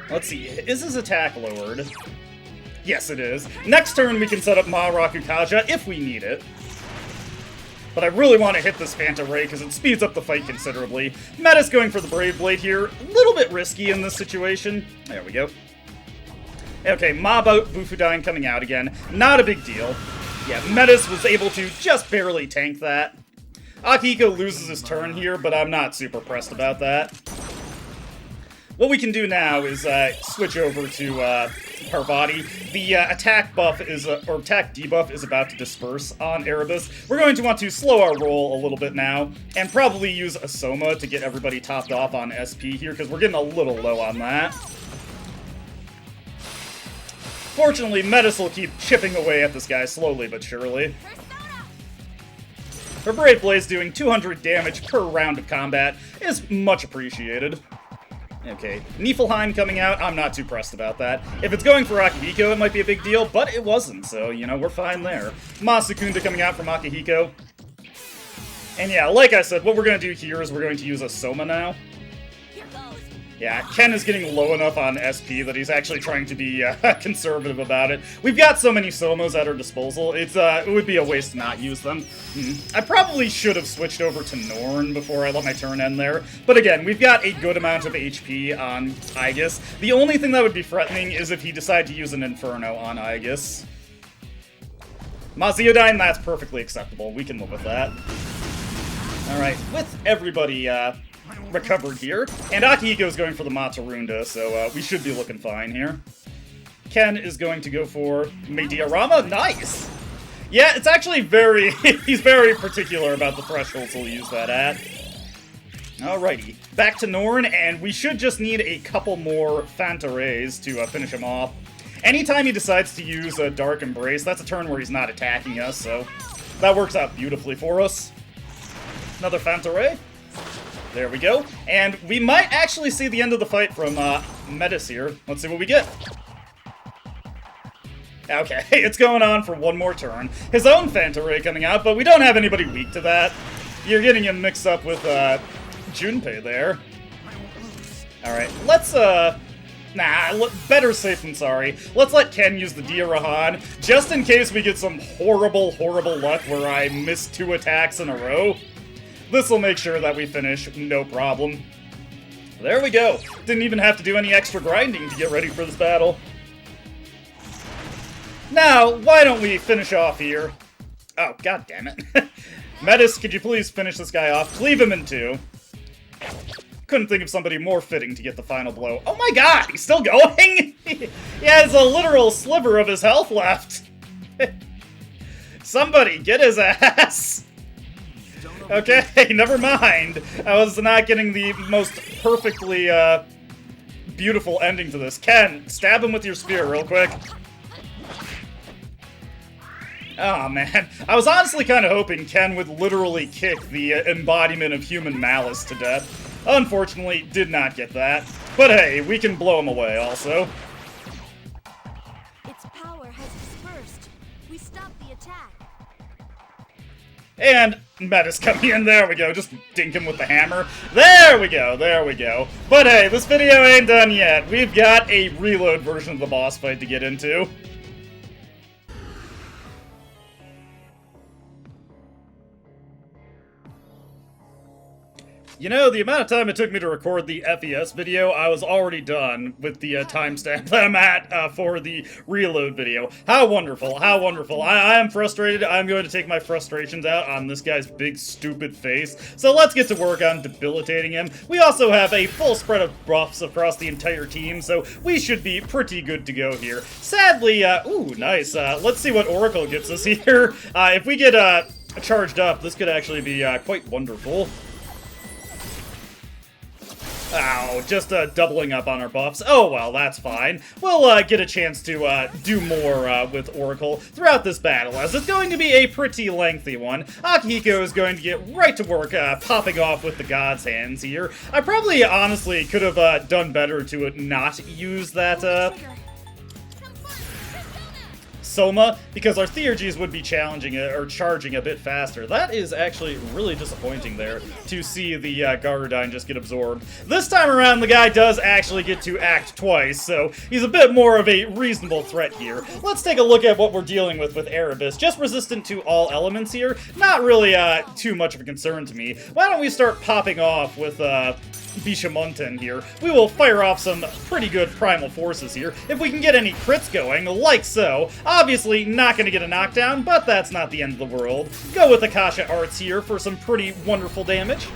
S1: Let's see, is his attack lowered? Yes, it is. Next turn, we can set up Rakukaja if we need it. But I really want to hit this Phanta Ray because it speeds up the fight considerably. Meta's going for the Brave Blade here. A little bit risky in this situation. There we go. Okay, Mob out, Bufudyne coming out again. Not a big deal. Yeah, Metis was able to just barely tank that. Akihiko loses his turn here, but I'm not super pressed about that. What we can do now is switch over to Parvati. The attack buff is, or attack debuff is about to disperse on Erebus. We're going to want to slow our roll a little bit now, and probably use a Soma to get everybody topped off on SP here, because we're getting a little low on that. Fortunately, Metis will keep chipping away at this guy slowly but surely. Her Brave Blaze doing 200 damage per round of combat is much appreciated. Okay, Niflheim coming out, I'm not too pressed about that. If it's going for Akihiko, it might be a big deal, but it wasn't, so, you know, we're fine there. Masukunda coming out from Akihiko. And yeah, like I said, what we're going to do here is we're going to use a Soma now. Yeah, Ken is getting low enough on SP that he's actually trying to be conservative about it. We've got so many Somas at our disposal, it would be a waste to not use them. I probably should have switched over to Norn before I let my turn end there. But again, we've got a good amount of HP on Aigis. The only thing that would be threatening is if he decided to use an Inferno on Aigis. Maziodyne, that's perfectly acceptable. We can live with that. Alright, with everybody, recovered here, and Akihiko's going for the Matarunda, so we should be looking fine here. Ken is going to go for Mediarama. Nice! Yeah, it's actually very... he's very particular about the thresholds he'll use that at. Alrighty, back to Norn, and we should just need a couple more Phanta Rays to finish him off. Anytime he decides to use a Dark Embrace, that's a turn where he's not attacking us, so that works out beautifully for us. Another Phanta Ray. There we go. And we might actually see the end of the fight from Metis here. Let's see what we get. Okay, it's going on for one more turn. His own Phanta Ray coming out, but we don't have anybody weak to that. You're getting him mixed up with Junpei there. Alright, let's, better safe than sorry. Let's let Ken use the Dia Rahan, just in case we get some horrible, horrible luck where I miss 2 attacks in a row. This will make sure that we finish, no problem. There we go. Didn't even have to do any extra grinding to get ready for this battle. Now, why don't we finish off here? Oh, god damn it. Metis, could you please finish this guy off? Cleave him in 2. Couldn't think of somebody more fitting to get the final blow. Oh my god, he's still going? He has a literal sliver of his health left. Somebody get his ass. Okay, never mind. I was not getting the most perfectly, beautiful ending to this. Ken, stab him with your spear real quick. Oh man, I was honestly kind of hoping Ken would literally kick the embodiment of human Malice to death. Unfortunately, did not get that. But hey, we can blow him away also.
S8: Its power has dispersed. We stopped the attack.
S1: And Meta's coming in. There we go. Just dink him with the hammer. There we go. There we go. But hey, this video ain't done yet. We've got a reload version of the boss fight to get into. You know, the amount of time it took me to record the FES video, I was already done with the timestamp that I'm at for the reload video. How wonderful, how wonderful. I am frustrated. I'm going to take my frustrations out on this guy's big, stupid face. So let's get to work on debilitating him. We also have a full spread of buffs across the entire team, so we should be pretty good to go here. Sadly, ooh, nice. Let's see what Oracle gets us here. If we get charged up, this could actually be quite wonderful. Ow, just doubling up on our buffs. Oh, well, that's fine. We'll get a chance to do more with Oracle throughout this battle, as it's going to be a pretty lengthy one. Akihiko is going to get right to work popping off with the God's Hands here. I probably, honestly, could have done better to not use that, Soma, because our Theurgies would be challenging or charging a bit faster. That is actually really disappointing there, to see the Garudine just get absorbed. This time around, the guy does actually get to act twice, so he's a bit more of a reasonable threat here. Let's take a look at what we're dealing with Erebus. Just resistant to all elements here. Not really too much of a concern to me. Why don't we start popping off with Bishamonten here. We will fire off some pretty good primal forces here. If we can get any crits going, like so. Obviously, not going to get a knockdown, but that's not the end of the world. Go with Akasha Arts here for some pretty wonderful damage.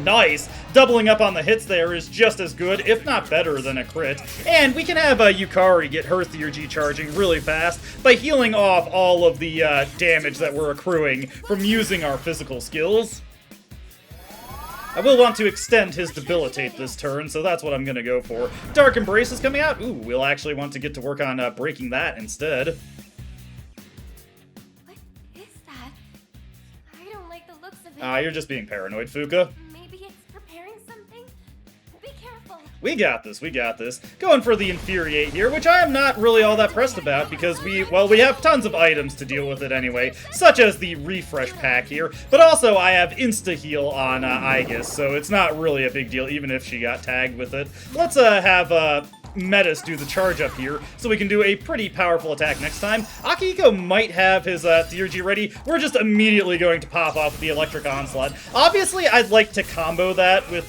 S1: Nice. Doubling up on the hits there is just as good, if not better, than a crit. And we can have Yukari get her Theurgy charging really fast by healing off all of the damage that we're accruing from using our physical skills. I will want to extend his debilitate this turn, so that's what I'm going to go for. Dark Embrace is coming out. Ooh, we'll actually want to get to work on breaking that instead.
S2: What is that? I don't like the looks of it.
S1: You're just being paranoid, Fuka.
S2: Maybe it's preparing something? Be careful.
S1: We got this, we got this. Going for the Infuriate here, which I am not really all that pressed about because we have tons of items to deal with it anyway, such as the Refresh Pack here, but also I have Insta-Heal on Aigis, so it's not really a big deal even if she got tagged with it. Let's have Metis do the charge up here, so we can do a pretty powerful attack next time. Akihiko might have his Theurgy ready. We're just immediately going to pop off the Electric Onslaught. Obviously, I'd like to combo that with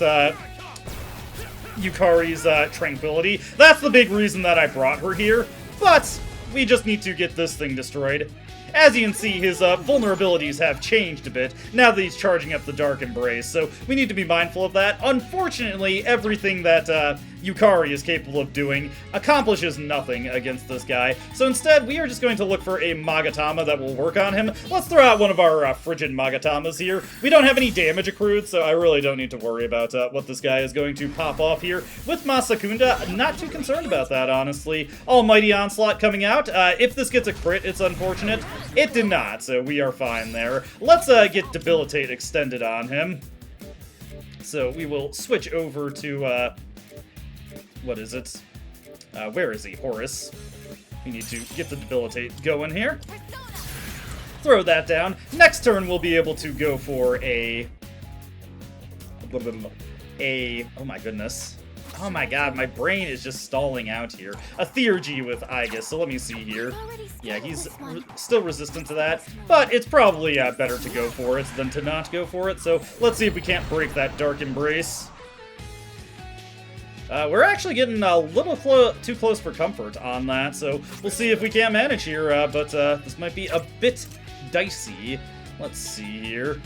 S1: Yukari's Tranquility. That's the big reason that I brought her here, but we just need to get this thing destroyed. As you can see, his vulnerabilities have changed a bit now that he's charging up the Dark Embrace, so we need to be mindful of that. Unfortunately, everything that Yukari is capable of doing accomplishes nothing against this guy, so instead we are just going to look for a Magatama that will work on him. Let's throw out one of our frigid Magatamas here. We don't have any damage accrued, so I really don't need to worry about what this guy is going to pop off here. With Masakunda, not too concerned about that, honestly. Almighty Onslaught coming out. If this gets a crit, it's unfortunate. It did not, so we are fine there. Let's get Debilitate extended on him. So we will switch over to, what is it? Where is he? Horus. We need to get the Debilitate going here. Throw that down. Next turn we'll be able to go for a... Oh my goodness. Oh my god, my brain is just stalling out here. A Theurgy with Aigis, so let me see here. Yeah, he's still resistant to that, but it's probably better to go for it than to not go for it, so let's see if we can't break that Dark Embrace. We're actually getting a little too close for comfort on that, so we'll see if we can't manage here, but this might be a bit dicey. Let's see here.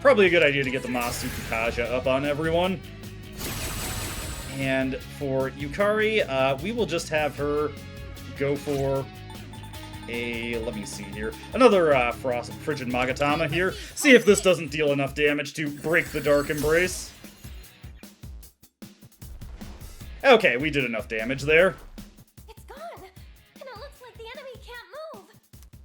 S1: Probably a good idea to get the Masu Kakaja up on everyone. And for Yukari, we will just have her go for a, let me see here, another Frigid Magatama here. See if this doesn't deal enough damage to break the Dark Embrace. Okay, we did enough damage there.
S2: It's gone, and it looks like the enemy can't move.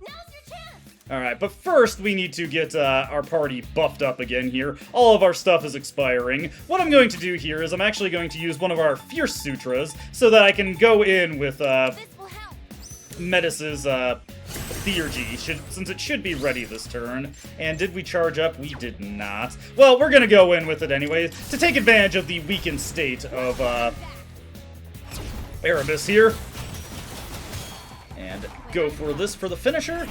S2: Now's your chance.
S1: Alright, but first we need to get our party buffed up again here. All of our stuff is expiring. What I'm going to do here is I'm actually going to use one of our Fierce Sutras so that I can go in with
S8: This will help.
S1: Metis's Theurgy, since it should be ready this turn. And did we charge up? We did not. Well, we're gonna go in with it anyways to take advantage of the weakened state of Erebus here. And go for this for the finisher.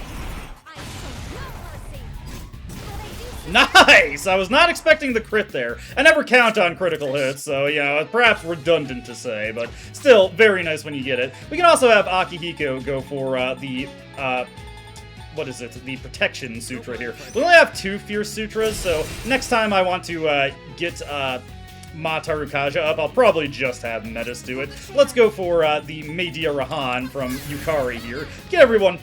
S1: Nice! I was not expecting the crit there. I never count on critical hits, so, you know, perhaps redundant to say, but still, very nice when you get it. We can also have Akihiko go for what is it? The Protection Sutra here. We only have 2 Fierce Sutras, so next time I want to get Ma Tarukaja up, I'll probably just have Metis do it. Let's go for the Media Rahan from Yukari here. Get everyone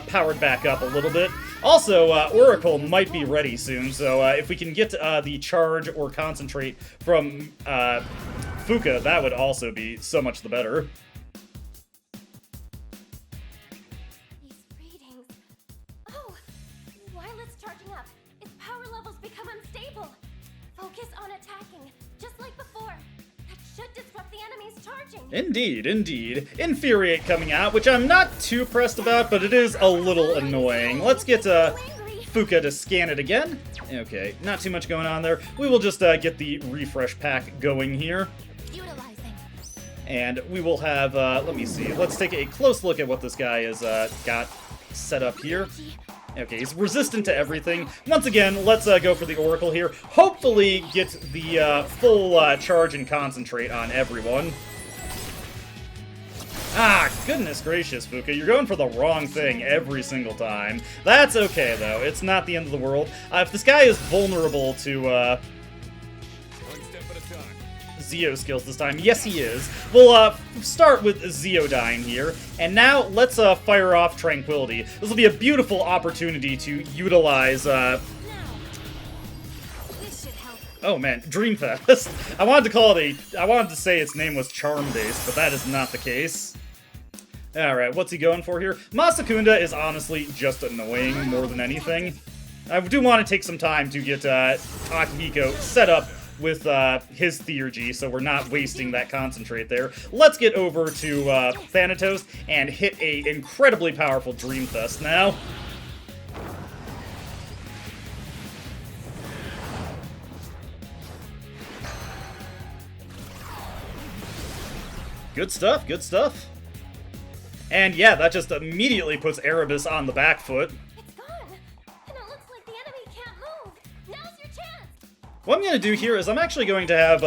S1: powered back up a little bit. Also, Oracle might be ready soon, so if we can get the charge or concentrate from Fuka, that would also be so much the better.
S2: These readings. Oh, while it's charging up, its power levels become unstable. Focus on attacking, just like before. That should disrupt the enemy's charging.
S1: Indeed, indeed. Infuriate coming out, which I'm not too pressed about, but it is a little annoying. Let's get Fuka to scan it again. Okay, not too much going on there. We will just get the refresh pack going here.
S2: Utilizing.
S1: And we will have, let me see. Let's take a close look at what this guy has got set up here. Okay, he's resistant to everything. Once again, let's go for the Oracle here. Hopefully get the full charge and concentrate on everyone. Ah, goodness gracious, Fuka. You're going for the wrong thing every single time. That's okay, though. It's not the end of the world. If this guy is vulnerable to
S4: One step at a time.
S1: Zeo skills this time, yes he is. We'll start with Zeodyne here. And now, let's fire off Tranquility. This will be a beautiful opportunity to utilize...
S8: This should help.
S1: Oh man, Dreamfest. I wanted to say its name was Charm-based, but that is not the case. Alright, what's he going for here? Masakunda is honestly just annoying more than anything. I do want to take some time to get Akihiko set up with his Theurgy, so we're not wasting that concentrate there. Let's get over to Thanatos and hit a incredibly powerful Dreamfest now. Good stuff, good stuff. And yeah, that just immediately puts Erebus on the back foot.
S2: It's gone, and it looks like the enemy can't move. Now's your chance.
S1: What I'm going to do here is I'm actually going to have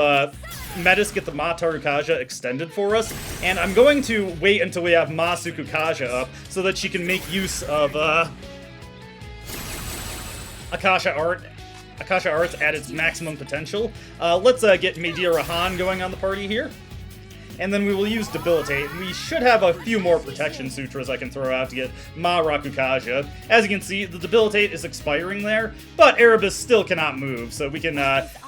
S1: Metis get the Ma Tarukaja extended for us, and I'm going to wait until we have Ma Sukukaja up so that she can make use of Akasha Arts at its maximum potential. Let's get Media Rahan going on the party here. And then we will use Debilitate. We should have a few more Protection Sutras I can throw out to get Ma Rakukaja. As you can see, the Debilitate is expiring there, but Erebus still cannot move, so we can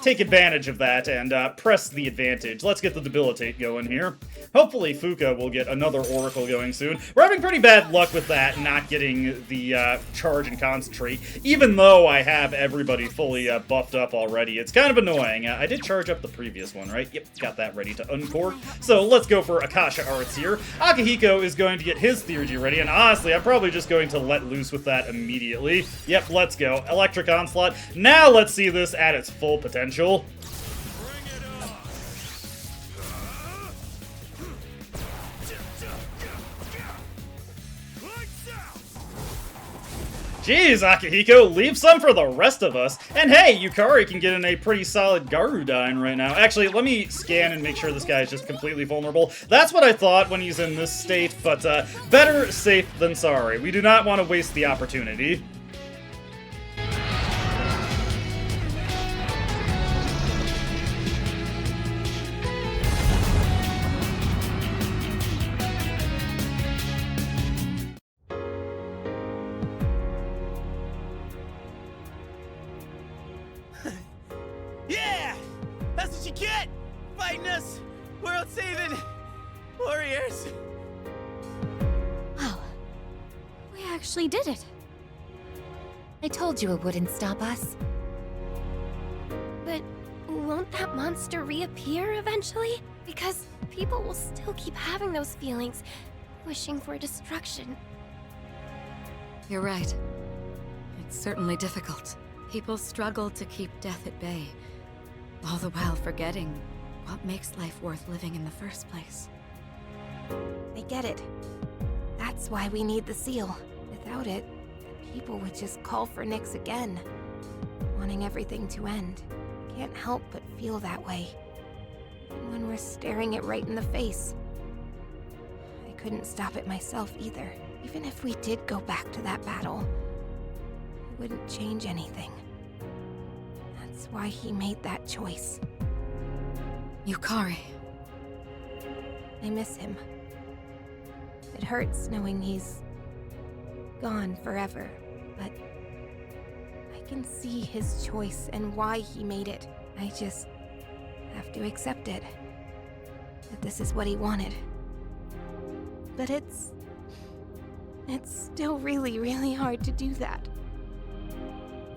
S1: take advantage of that and press the advantage. Let's get the Debilitate going here. Hopefully Fuka will get another Oracle going soon. We're having pretty bad luck with that, not getting the Charge and Concentrate, even though I have everybody fully buffed up already. It's kind of annoying. I did charge up the previous one, right? Yep, got that ready to uncork. So let's go for Akasha Arts here. Akihiko is going to get his Theurgy ready, and honestly, I'm probably just going to let loose with that immediately. Yep, let's go. Electric Onslaught. Now let's see this at its full potential. Jeez, Akihiko, leave some for the rest of us. And hey, Yukari can get in a pretty solid Garudyne right now. Actually, let me scan and make sure this guy is just completely vulnerable. That's what I thought when he's in this state, but better safe than sorry. We do not want to waste the opportunity.
S5: Yeah! That's what you get! Fighting us! World-saving warriors!
S2: Wow. We actually did it.
S3: I told you it wouldn't stop us.
S2: But won't that monster reappear eventually? Because people will still keep having those feelings, wishing for destruction.
S6: You're right. It's certainly difficult. People struggle to keep death at bay, all the while forgetting what makes life worth living in the first place.
S7: I get it. That's why we need the seal. Without it, people would just call for Nyx again, wanting everything to end. I can't help but feel that way, even when we're staring it right in the face. I couldn't stop it myself either. Even if we did go back to that battle, it wouldn't change anything. That's why he made that choice.
S6: Yukari.
S7: I miss him. It hurts knowing he's gone forever, but I can see his choice and why he made it. I just have to accept it. That this is what he wanted. But it's still really, really hard to do that.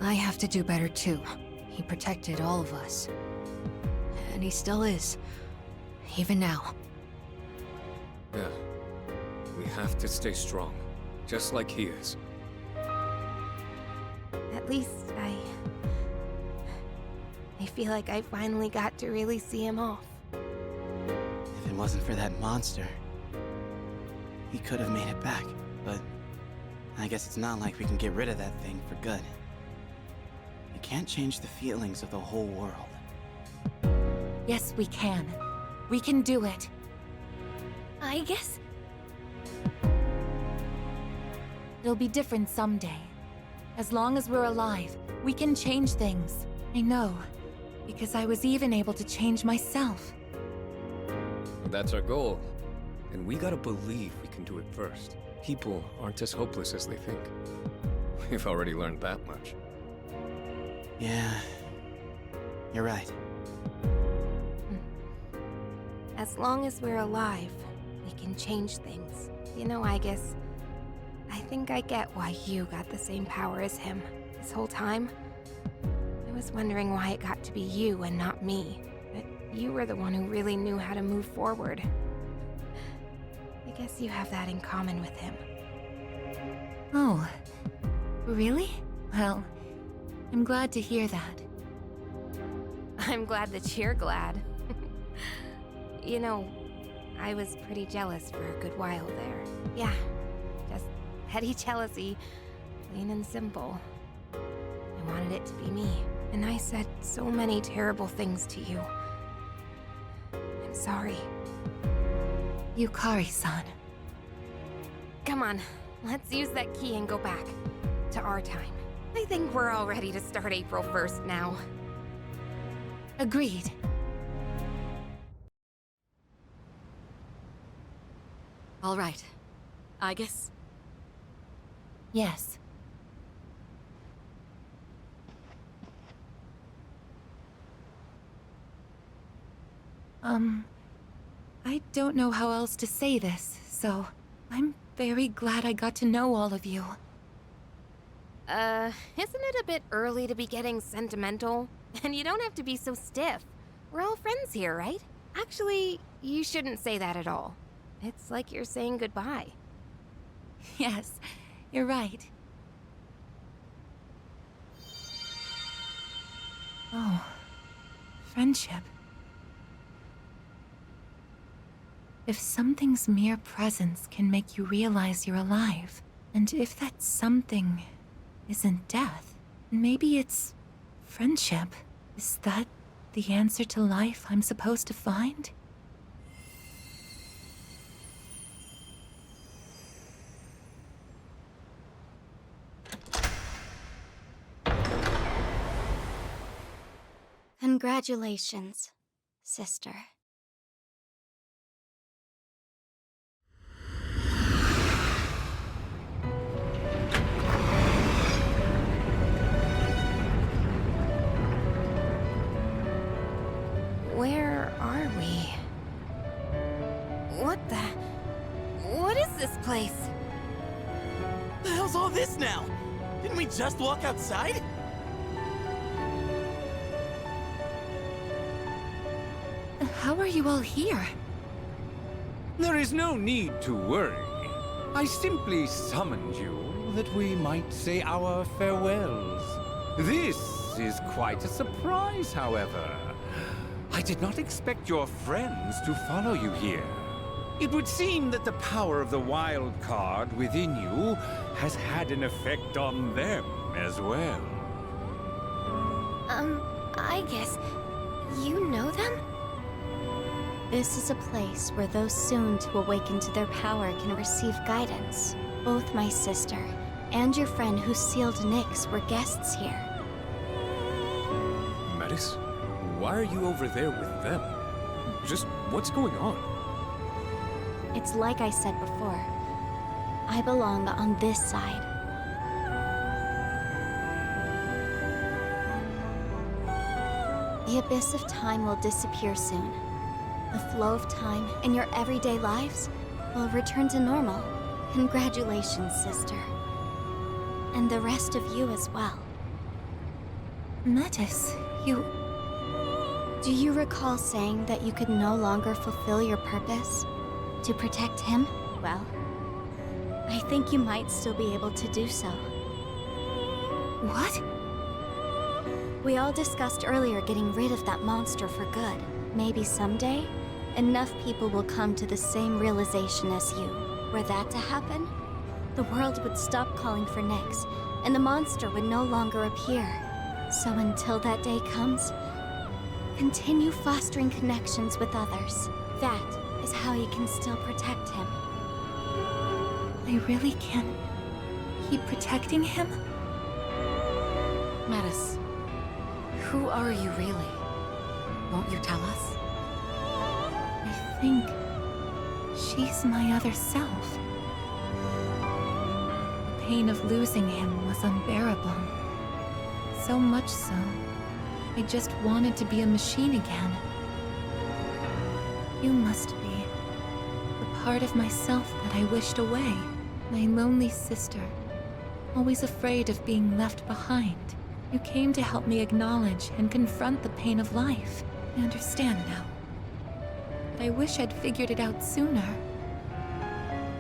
S9: I have to do better too. He protected all of us. And he still is. Even now.
S4: Yeah. We have to stay strong. Just like he is.
S7: At least I feel like I finally got to really see him off.
S5: If it wasn't for that monster, he could have made it back, but I guess it's not like we can get rid of that thing for good. It can't change the feelings of the whole world.
S3: Yes, we can. We can do it.
S2: I guess.
S3: It'll be different someday. As long as we're alive, we can change things. I know. Because I was even able to change myself.
S4: That's our goal. And we gotta believe we can do it first. People aren't as hopeless as they think. We've already learned that much.
S5: Yeah, you're right.
S7: As long as we're alive, we can change things. You know, Aigis, I think I get why you got the same power as him. This whole time, I was wondering why it got to be you and not me. But you were the one who really knew how to move forward. I guess you have that in common with him.
S3: Oh. Really? Well, I'm glad to hear that.
S7: I'm glad that you're glad. You know, I was pretty jealous for a good while there. Yeah, just petty jealousy, plain and simple. I wanted it to be me, and I said so many terrible things to you. I'm sorry.
S3: Yukari-san.
S7: Come on, let's use that key and go back to our time. I think we're all ready to start April 1st now.
S3: Agreed.
S6: All right. Aigis?
S3: Yes. I don't know how else to say this, so I'm very glad I got to know all of you.
S7: Isn't it a bit early to be getting sentimental? And you don't have to be so stiff. We're all friends here, right? Actually, you shouldn't say that at all. It's like you're saying goodbye.
S3: Yes, you're right. Oh, friendship. If something's mere presence can make you realize you're alive, and if that something isn't death, maybe it's friendship. Is that the answer to life I'm supposed to find?
S2: Congratulations, sister.
S7: Where are we? What is this place?
S5: The hell's all this now? Didn't we just walk outside?
S3: How are you all here?
S10: There is no need to worry. I simply summoned you that we might say our farewells. This is quite a surprise, however. I did not expect your friends to follow you here. It would seem that the power of the wild card within you has had an effect on them as well.
S7: Aigis, you know them?
S2: This is a place where those soon to awaken to their power can receive guidance. Both my sister and your friend who sealed Nyx were guests here.
S4: Malice, why are you over there with them? Just what's going on?
S2: It's like I said before. I belong on this side. The abyss of time will disappear soon. The flow of time in your everyday lives will return to normal. Congratulations, sister. And the rest of you as well.
S3: Metis, you...
S2: Do you recall saying that you could no longer fulfill your purpose? To protect him? Well, I think you might still be able to do so.
S3: What?
S2: We all discussed earlier getting rid of that monster for good. Maybe someday, enough people will come to the same realization as you. Were that to happen, the world would stop calling for Nyx, and the monster would no longer appear. So until that day comes, continue fostering connections with others. That is how you can still protect him.
S3: I really can keep protecting him?
S6: Malice, who are you really? Won't you tell us?
S3: I think she's my other self. The pain of losing him was unbearable. So much so, I just wanted to be a machine again. You must be the part of myself that I wished away. My lonely sister, always afraid of being left behind. You came to help me acknowledge and confront the pain of life. I understand now. But I wish I'd figured it out sooner.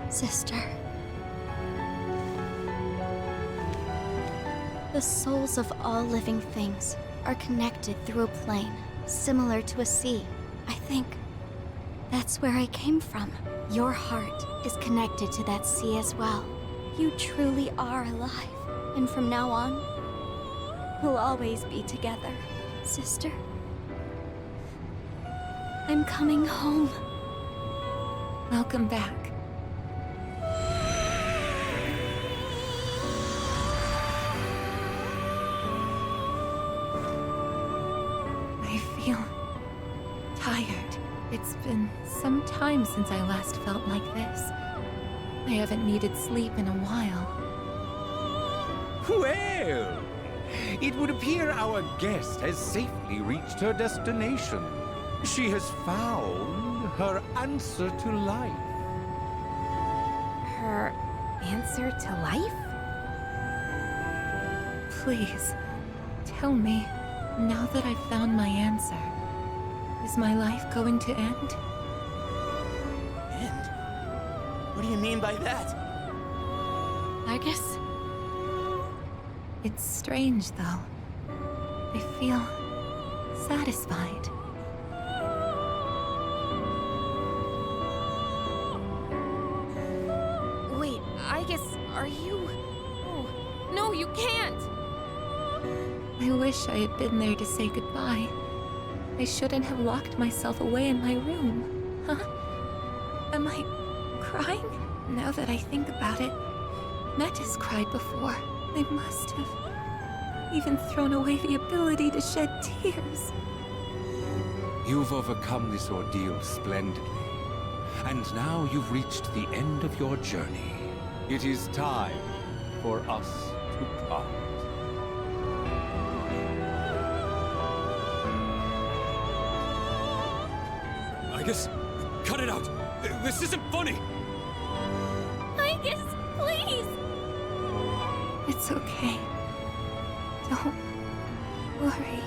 S2: Sister. The souls of all living things are connected through a plane, similar to a sea. I think that's where I came from. Your heart is connected to that sea as well. You truly are alive. And from now on, we'll always be together, sister. I'm coming home.
S3: Welcome back. I feel tired. It's been some time since I last felt like this. I haven't needed sleep in a while.
S10: Well, it would appear our guest has safely reached her destination. She has found her answer to life.
S7: Her answer to life?
S3: Please, tell me, now that I've found my answer, is my life going to end?
S5: End? What do you mean by that?
S6: Aigis?
S3: It's strange, though. I feel satisfied.
S7: Wait, Aigis, are you... Oh, no, you can't!
S3: I wish I had been there to say goodbye. I shouldn't have locked myself away in my room. Huh? Am I crying? Now that I think about it, Metis cried before. I must have even thrown away the ability to shed tears.
S10: You've overcome this ordeal splendidly. And now you've reached the end of your journey. It is time for us to part.
S4: Aigis, cut it out! This isn't funny!
S7: Aigis, please!
S3: It's okay. Don't worry.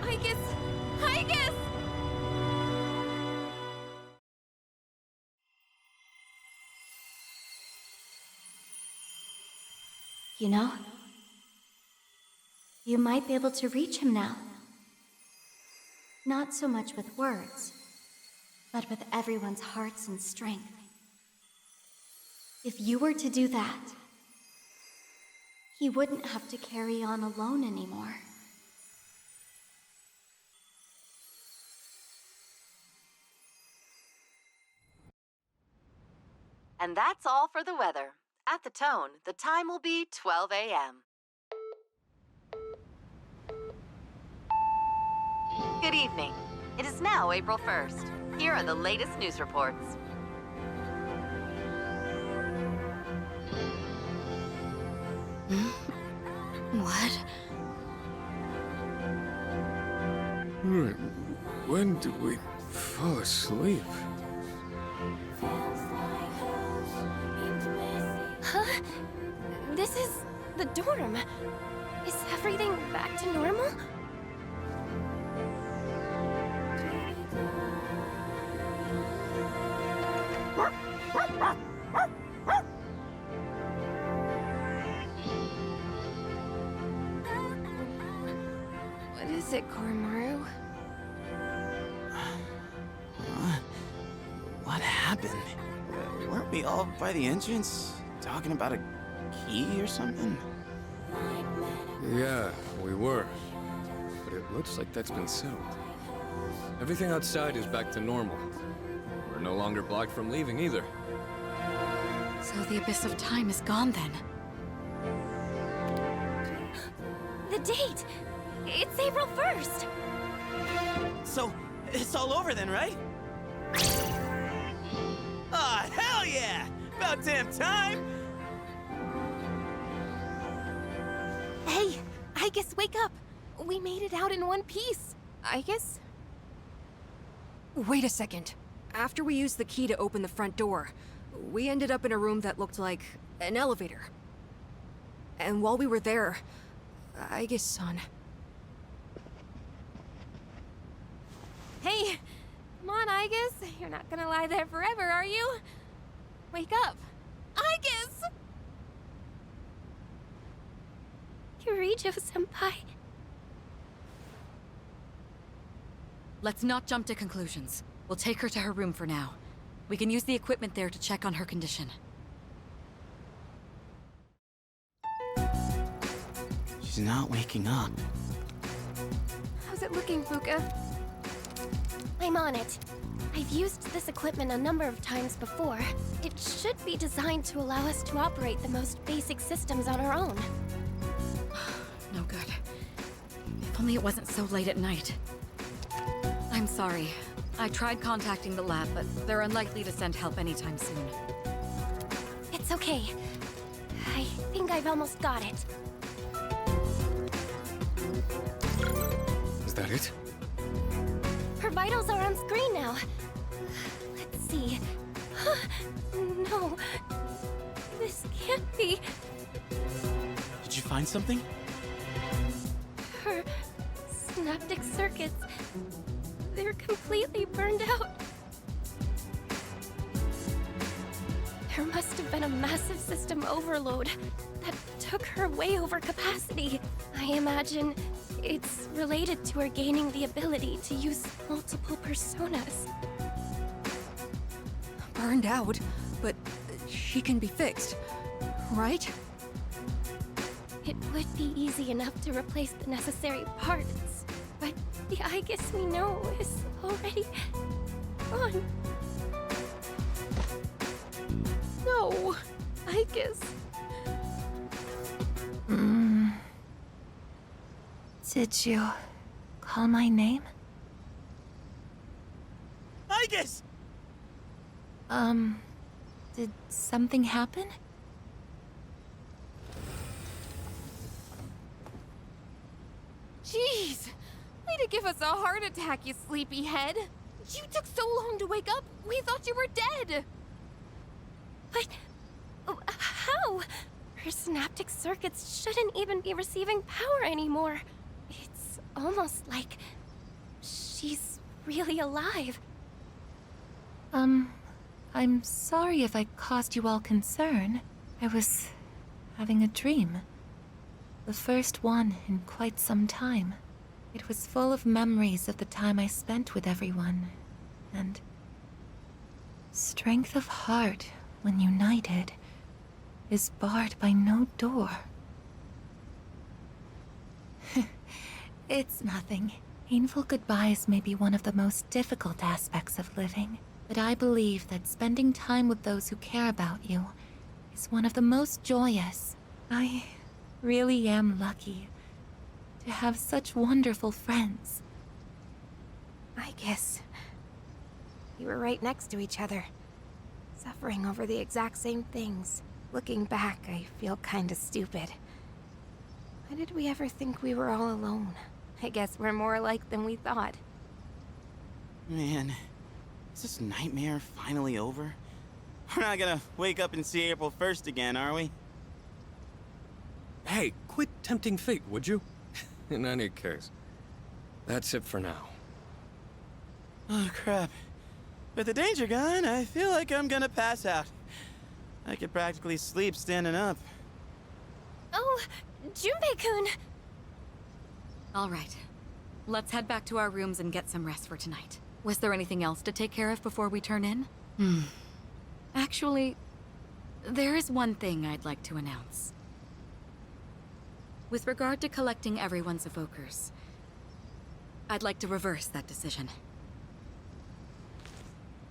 S8: Aigis!
S2: You know, you might be able to reach him now. Not so much with words, but with everyone's hearts and strength. If you were to do that, he wouldn't have to carry on alone anymore.
S11: And that's all for the weather. At the tone, the time will be 12 a.m. Good evening. It is now April 1st. Here are the latest news reports.
S2: What?
S4: When did we fall asleep?
S7: Huh? This is the dorm. Is everything back to normal? What is it, Koromaru?
S5: What happened? Weren't we all by the entrance talking about a key or something?
S4: Yeah, we were. But it looks like that's been settled. Everything outside is back to normal. We're no longer blocked from leaving either.
S6: So the Abyss of Time is gone then.
S7: The date! It's April 1st!
S5: So, it's all over then, right? Ah, hell yeah! About damn time!
S7: Hey, Aigis, wake up! We made it out in one piece. Aigis?
S12: Wait a second. After we used the key to open the front door, we ended up in a room that looked like an elevator. And while we were there, Aigis-san.
S7: Hey, come on, Aigis. You're not gonna lie there forever, are you? Wake up. Aigis! Kirijo-senpai.
S6: Let's not jump to conclusions. We'll take her to her room for now. We can use the equipment there to check on her condition.
S5: She's not waking up.
S7: How's it looking, Fuka? I'm on it. I've used this equipment a number of times before. It should be designed to allow us to operate the most basic systems on our own.
S6: No good. If only it wasn't so late at night. I'm sorry. I tried contacting the lab, but they're unlikely to send help anytime soon.
S7: It's okay. I think I've almost got it.
S4: Is that it?
S7: Her vitals are on screen now. Let's see. No. This can't be.
S5: Did you find something?
S7: Her synaptic circuits. They're completely burned out. There must have been a massive system overload that took her way over capacity. I imagine it's related to her gaining the ability to use multiple personas.
S12: Burned out, but she can be fixed, right?
S7: It would be easy enough to replace the necessary parts, but the Aigis we know is already gone. No, Aigis.
S3: Did you call my name?
S5: Aigis!
S3: Did something happen?
S7: Jeez! Way to give us a heart attack, you sleepyhead! You took so long to wake up, we thought you were dead! But... how?
S2: Her synaptic circuits shouldn't even be receiving power anymore. It's almost like she's really alive.
S3: I'm sorry if I caused you all concern. I was having a dream. The first one in quite some time. It was full of memories of the time I spent with everyone, and strength of heart, when united, is barred by no door. It's nothing. Painful goodbyes may be one of the most difficult aspects of living, but I believe that spending time with those who care about you is one of the most joyous. I really am lucky to have such wonderful friends.
S7: I guess we were right next to each other, suffering over the exact same things. Looking back, I feel kinda stupid. Why did we ever think we were all alone? I guess we're more alike than we thought.
S5: Man, is this nightmare finally over? We're not gonna wake up and see April 1st again, are we?
S4: Hey, quit tempting fate, would you? In any case, that's it for now.
S5: Oh, crap. With the danger gone, I feel like I'm gonna pass out. I could practically sleep standing up.
S2: Oh, Junpei-kun!
S6: All right. Let's head back to our rooms and get some rest for tonight. Was there anything else to take care of before we turn in? Actually, there is one thing I'd like to announce. With regard to collecting everyone's evokers, I'd like to reverse that decision.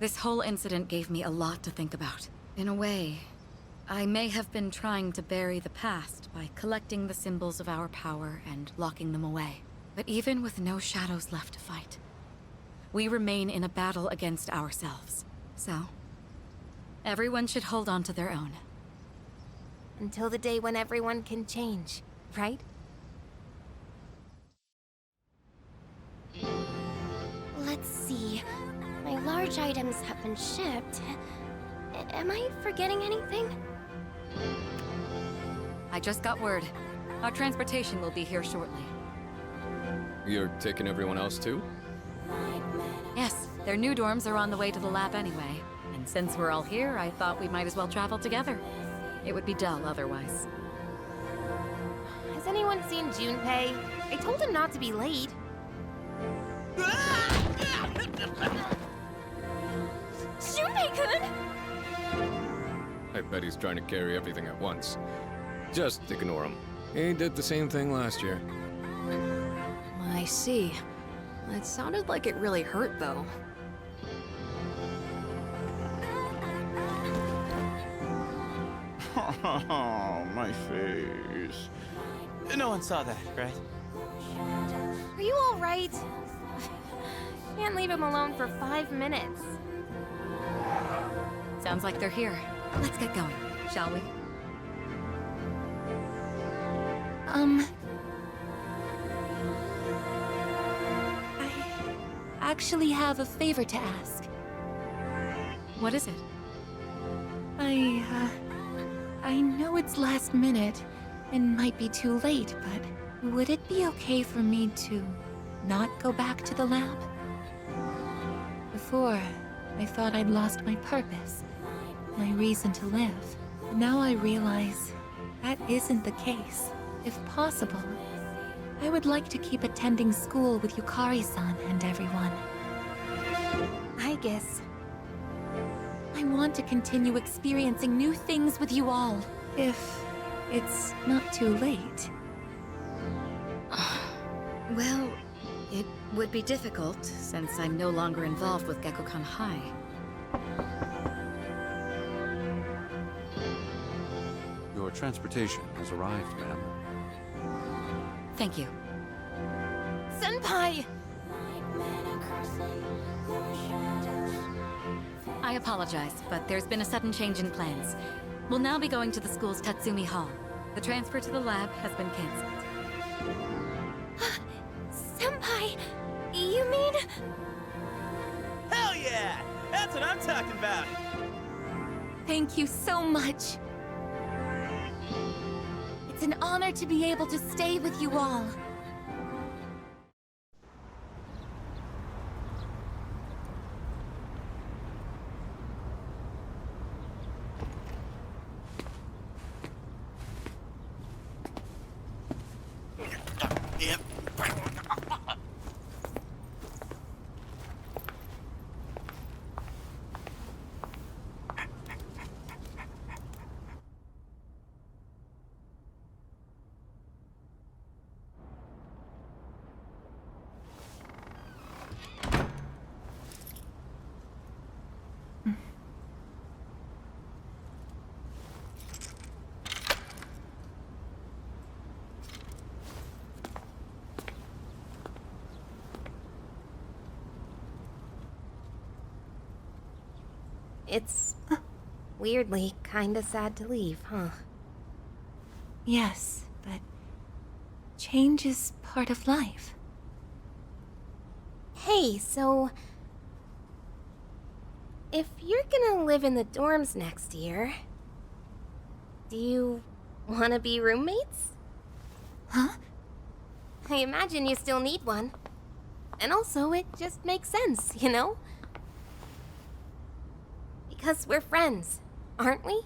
S6: This whole incident gave me a lot to think about. In a way, I may have been trying to bury the past by collecting the symbols of our power and locking them away. But even with no shadows left to fight, we remain in a battle against ourselves. So, everyone should hold on to their own.
S7: Until the day when everyone can change, right?
S2: Let's see. My large items have been shipped. Am I forgetting anything?
S6: I just got word. Our transportation will be here shortly.
S4: You're taking everyone else too?
S6: Yes, their new dorms are on the way to the lab anyway. And since we're all here, I thought we might as well travel together. It would be dull otherwise.
S7: Has anyone seen Junpei? I told him not to be late.
S2: Junpei-kun!
S4: I bet he's trying to carry everything at once. Just ignore him. He did the same thing last year.
S12: I see. It sounded like it really hurt, though.
S5: Oh, my face. No one saw that, right?
S7: Are you all right? Can't leave him alone for 5 minutes.
S6: Sounds like they're here. Let's get going, shall we?
S3: I actually have a favor to ask.
S6: What is it?
S3: I know it's last minute and might be too late, but would it be okay for me to not go back to the lab? Before, I thought I'd lost my purpose, my reason to live. But now I realize that isn't the case. If possible, I would like to keep attending school with Yukari-san and everyone.
S7: Aigis.
S3: I want to continue experiencing new things with you all, if it's not too late.
S6: Well, it would be difficult, since I'm no longer involved with Gekkokan High.
S13: Your transportation has arrived, ma'am.
S6: Thank you.
S7: Senpai!
S6: I apologize, but there's been a sudden change in plans. We'll now be going to the school's Tatsumi Hall. The transfer to the lab has been cancelled.
S2: Senpai, you mean...
S5: Hell yeah! That's what I'm talking about!
S3: Thank you so much. It's an honor to be able to stay with you all.
S7: It's weirdly kinda sad to leave, huh?
S3: Yes, but change is part of life.
S7: Hey, so... if you're gonna live in the dorms next year... do you wanna be roommates?
S3: Huh?
S7: I imagine you still need one. And also, it just makes sense, you know? Because we're friends, aren't we?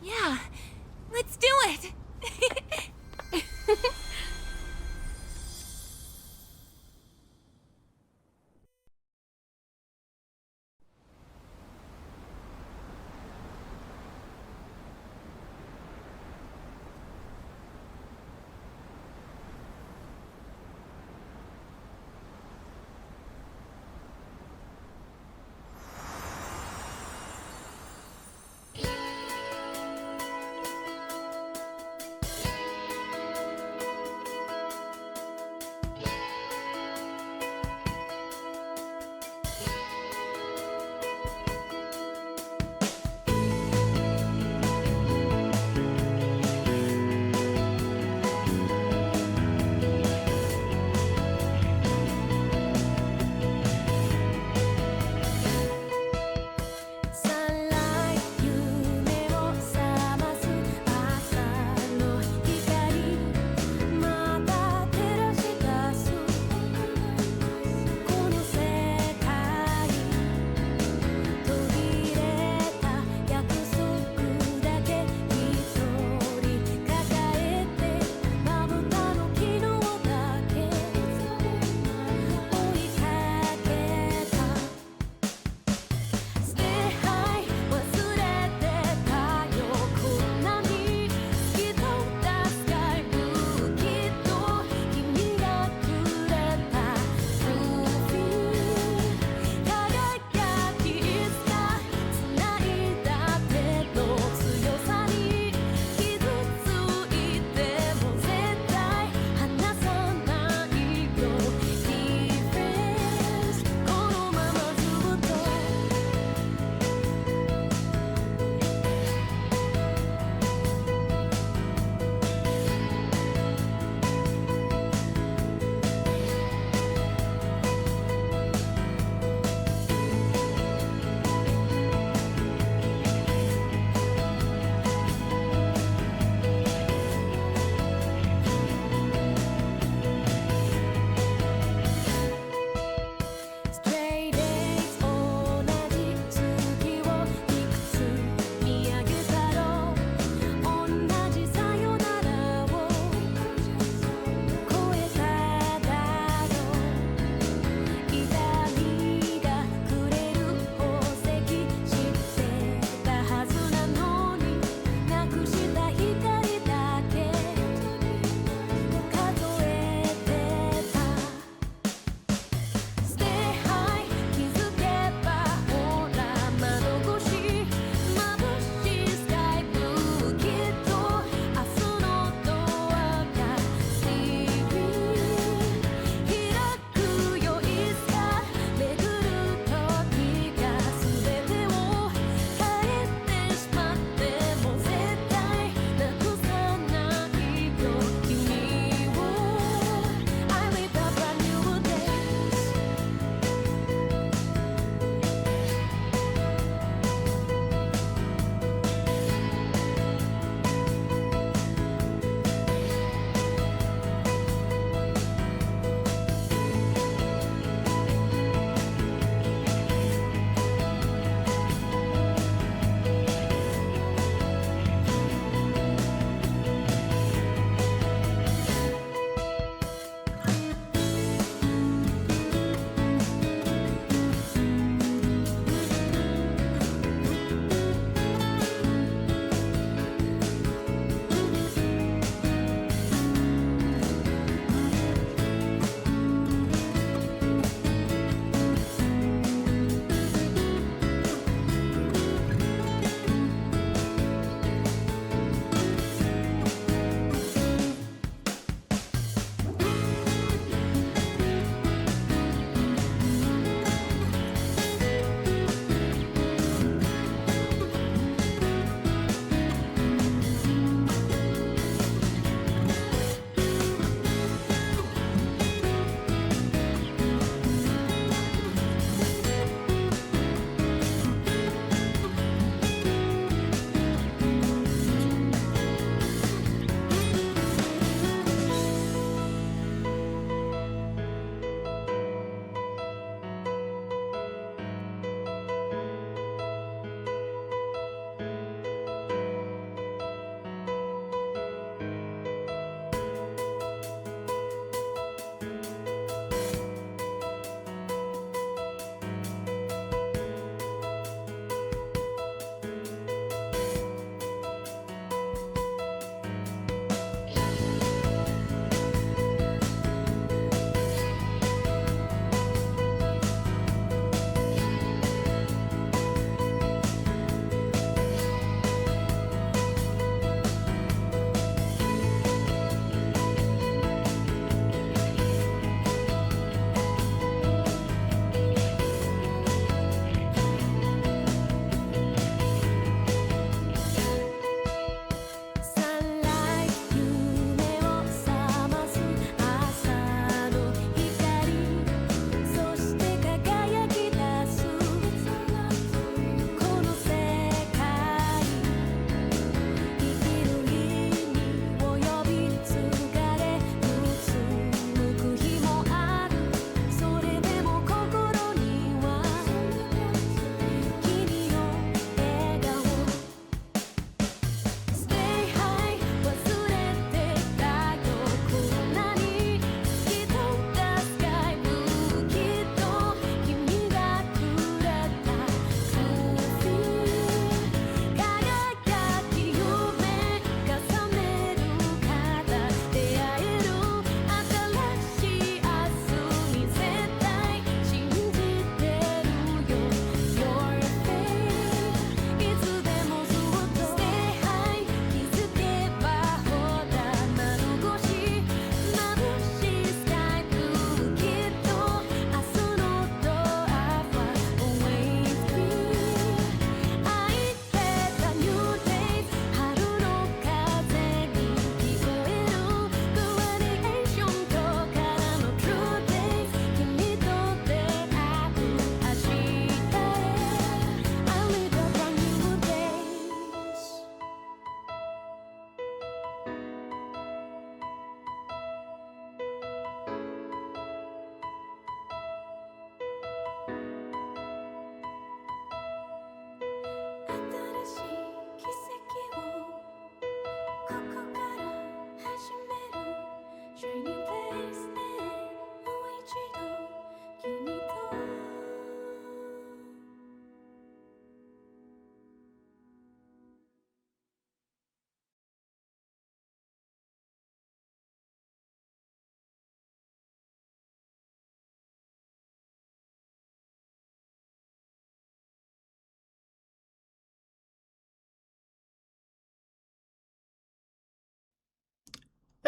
S3: Yeah, let's do it!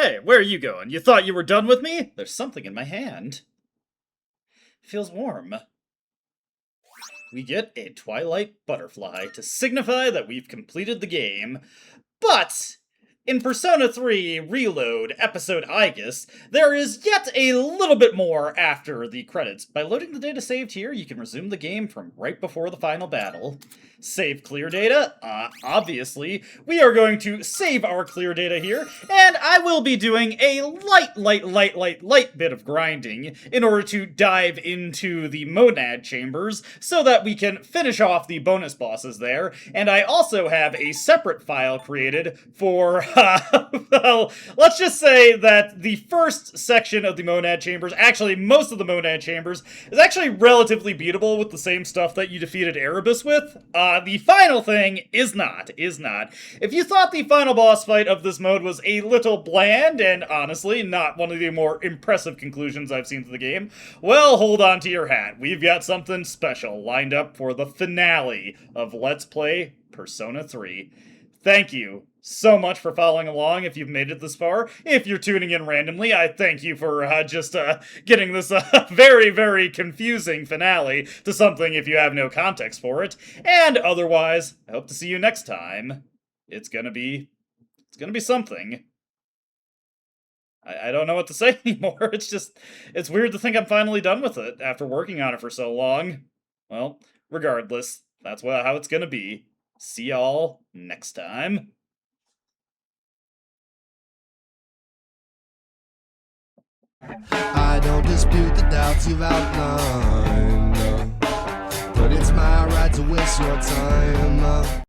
S1: Hey, where are you going? You thought you were done with me? There's something in my hand. Feels warm. We get a twilight butterfly to signify that we've completed the game. But in Persona 3 Reload episode Aigis, there is yet a little bit more after the credits. By loading the data saved here, you can resume the game from right before the final battle. Save clear data? Obviously, we are going to save our clear data here, and I will be doing a light bit of grinding in order to dive into the monad chambers so that we can finish off the bonus bosses there, and I also have a separate file created for, well, let's just say that the first section of the monad chambers, actually most of the monad chambers, is actually relatively beatable with the same stuff that you defeated Erebus with. The final thing is not. If you thought the final boss fight of this mode was a little bland, and honestly, not one of the more impressive conclusions I've seen to the game, well, hold on to your hat. We've got something special lined up for the finale of Let's Play Persona 3. Thank you so much for following along if you've made it this far. If you're tuning in randomly, I thank you for just getting this very, very confusing finale to something if you have no context for it. And otherwise, I hope to see you next time. It's gonna be something. I don't know what to say anymore. It's weird to think I'm finally done with it after working on it for so long. Well, regardless, that's how it's gonna be. See y'all next time.
S14: I don't dispute the doubts you've outlined, but it's my right to waste your time.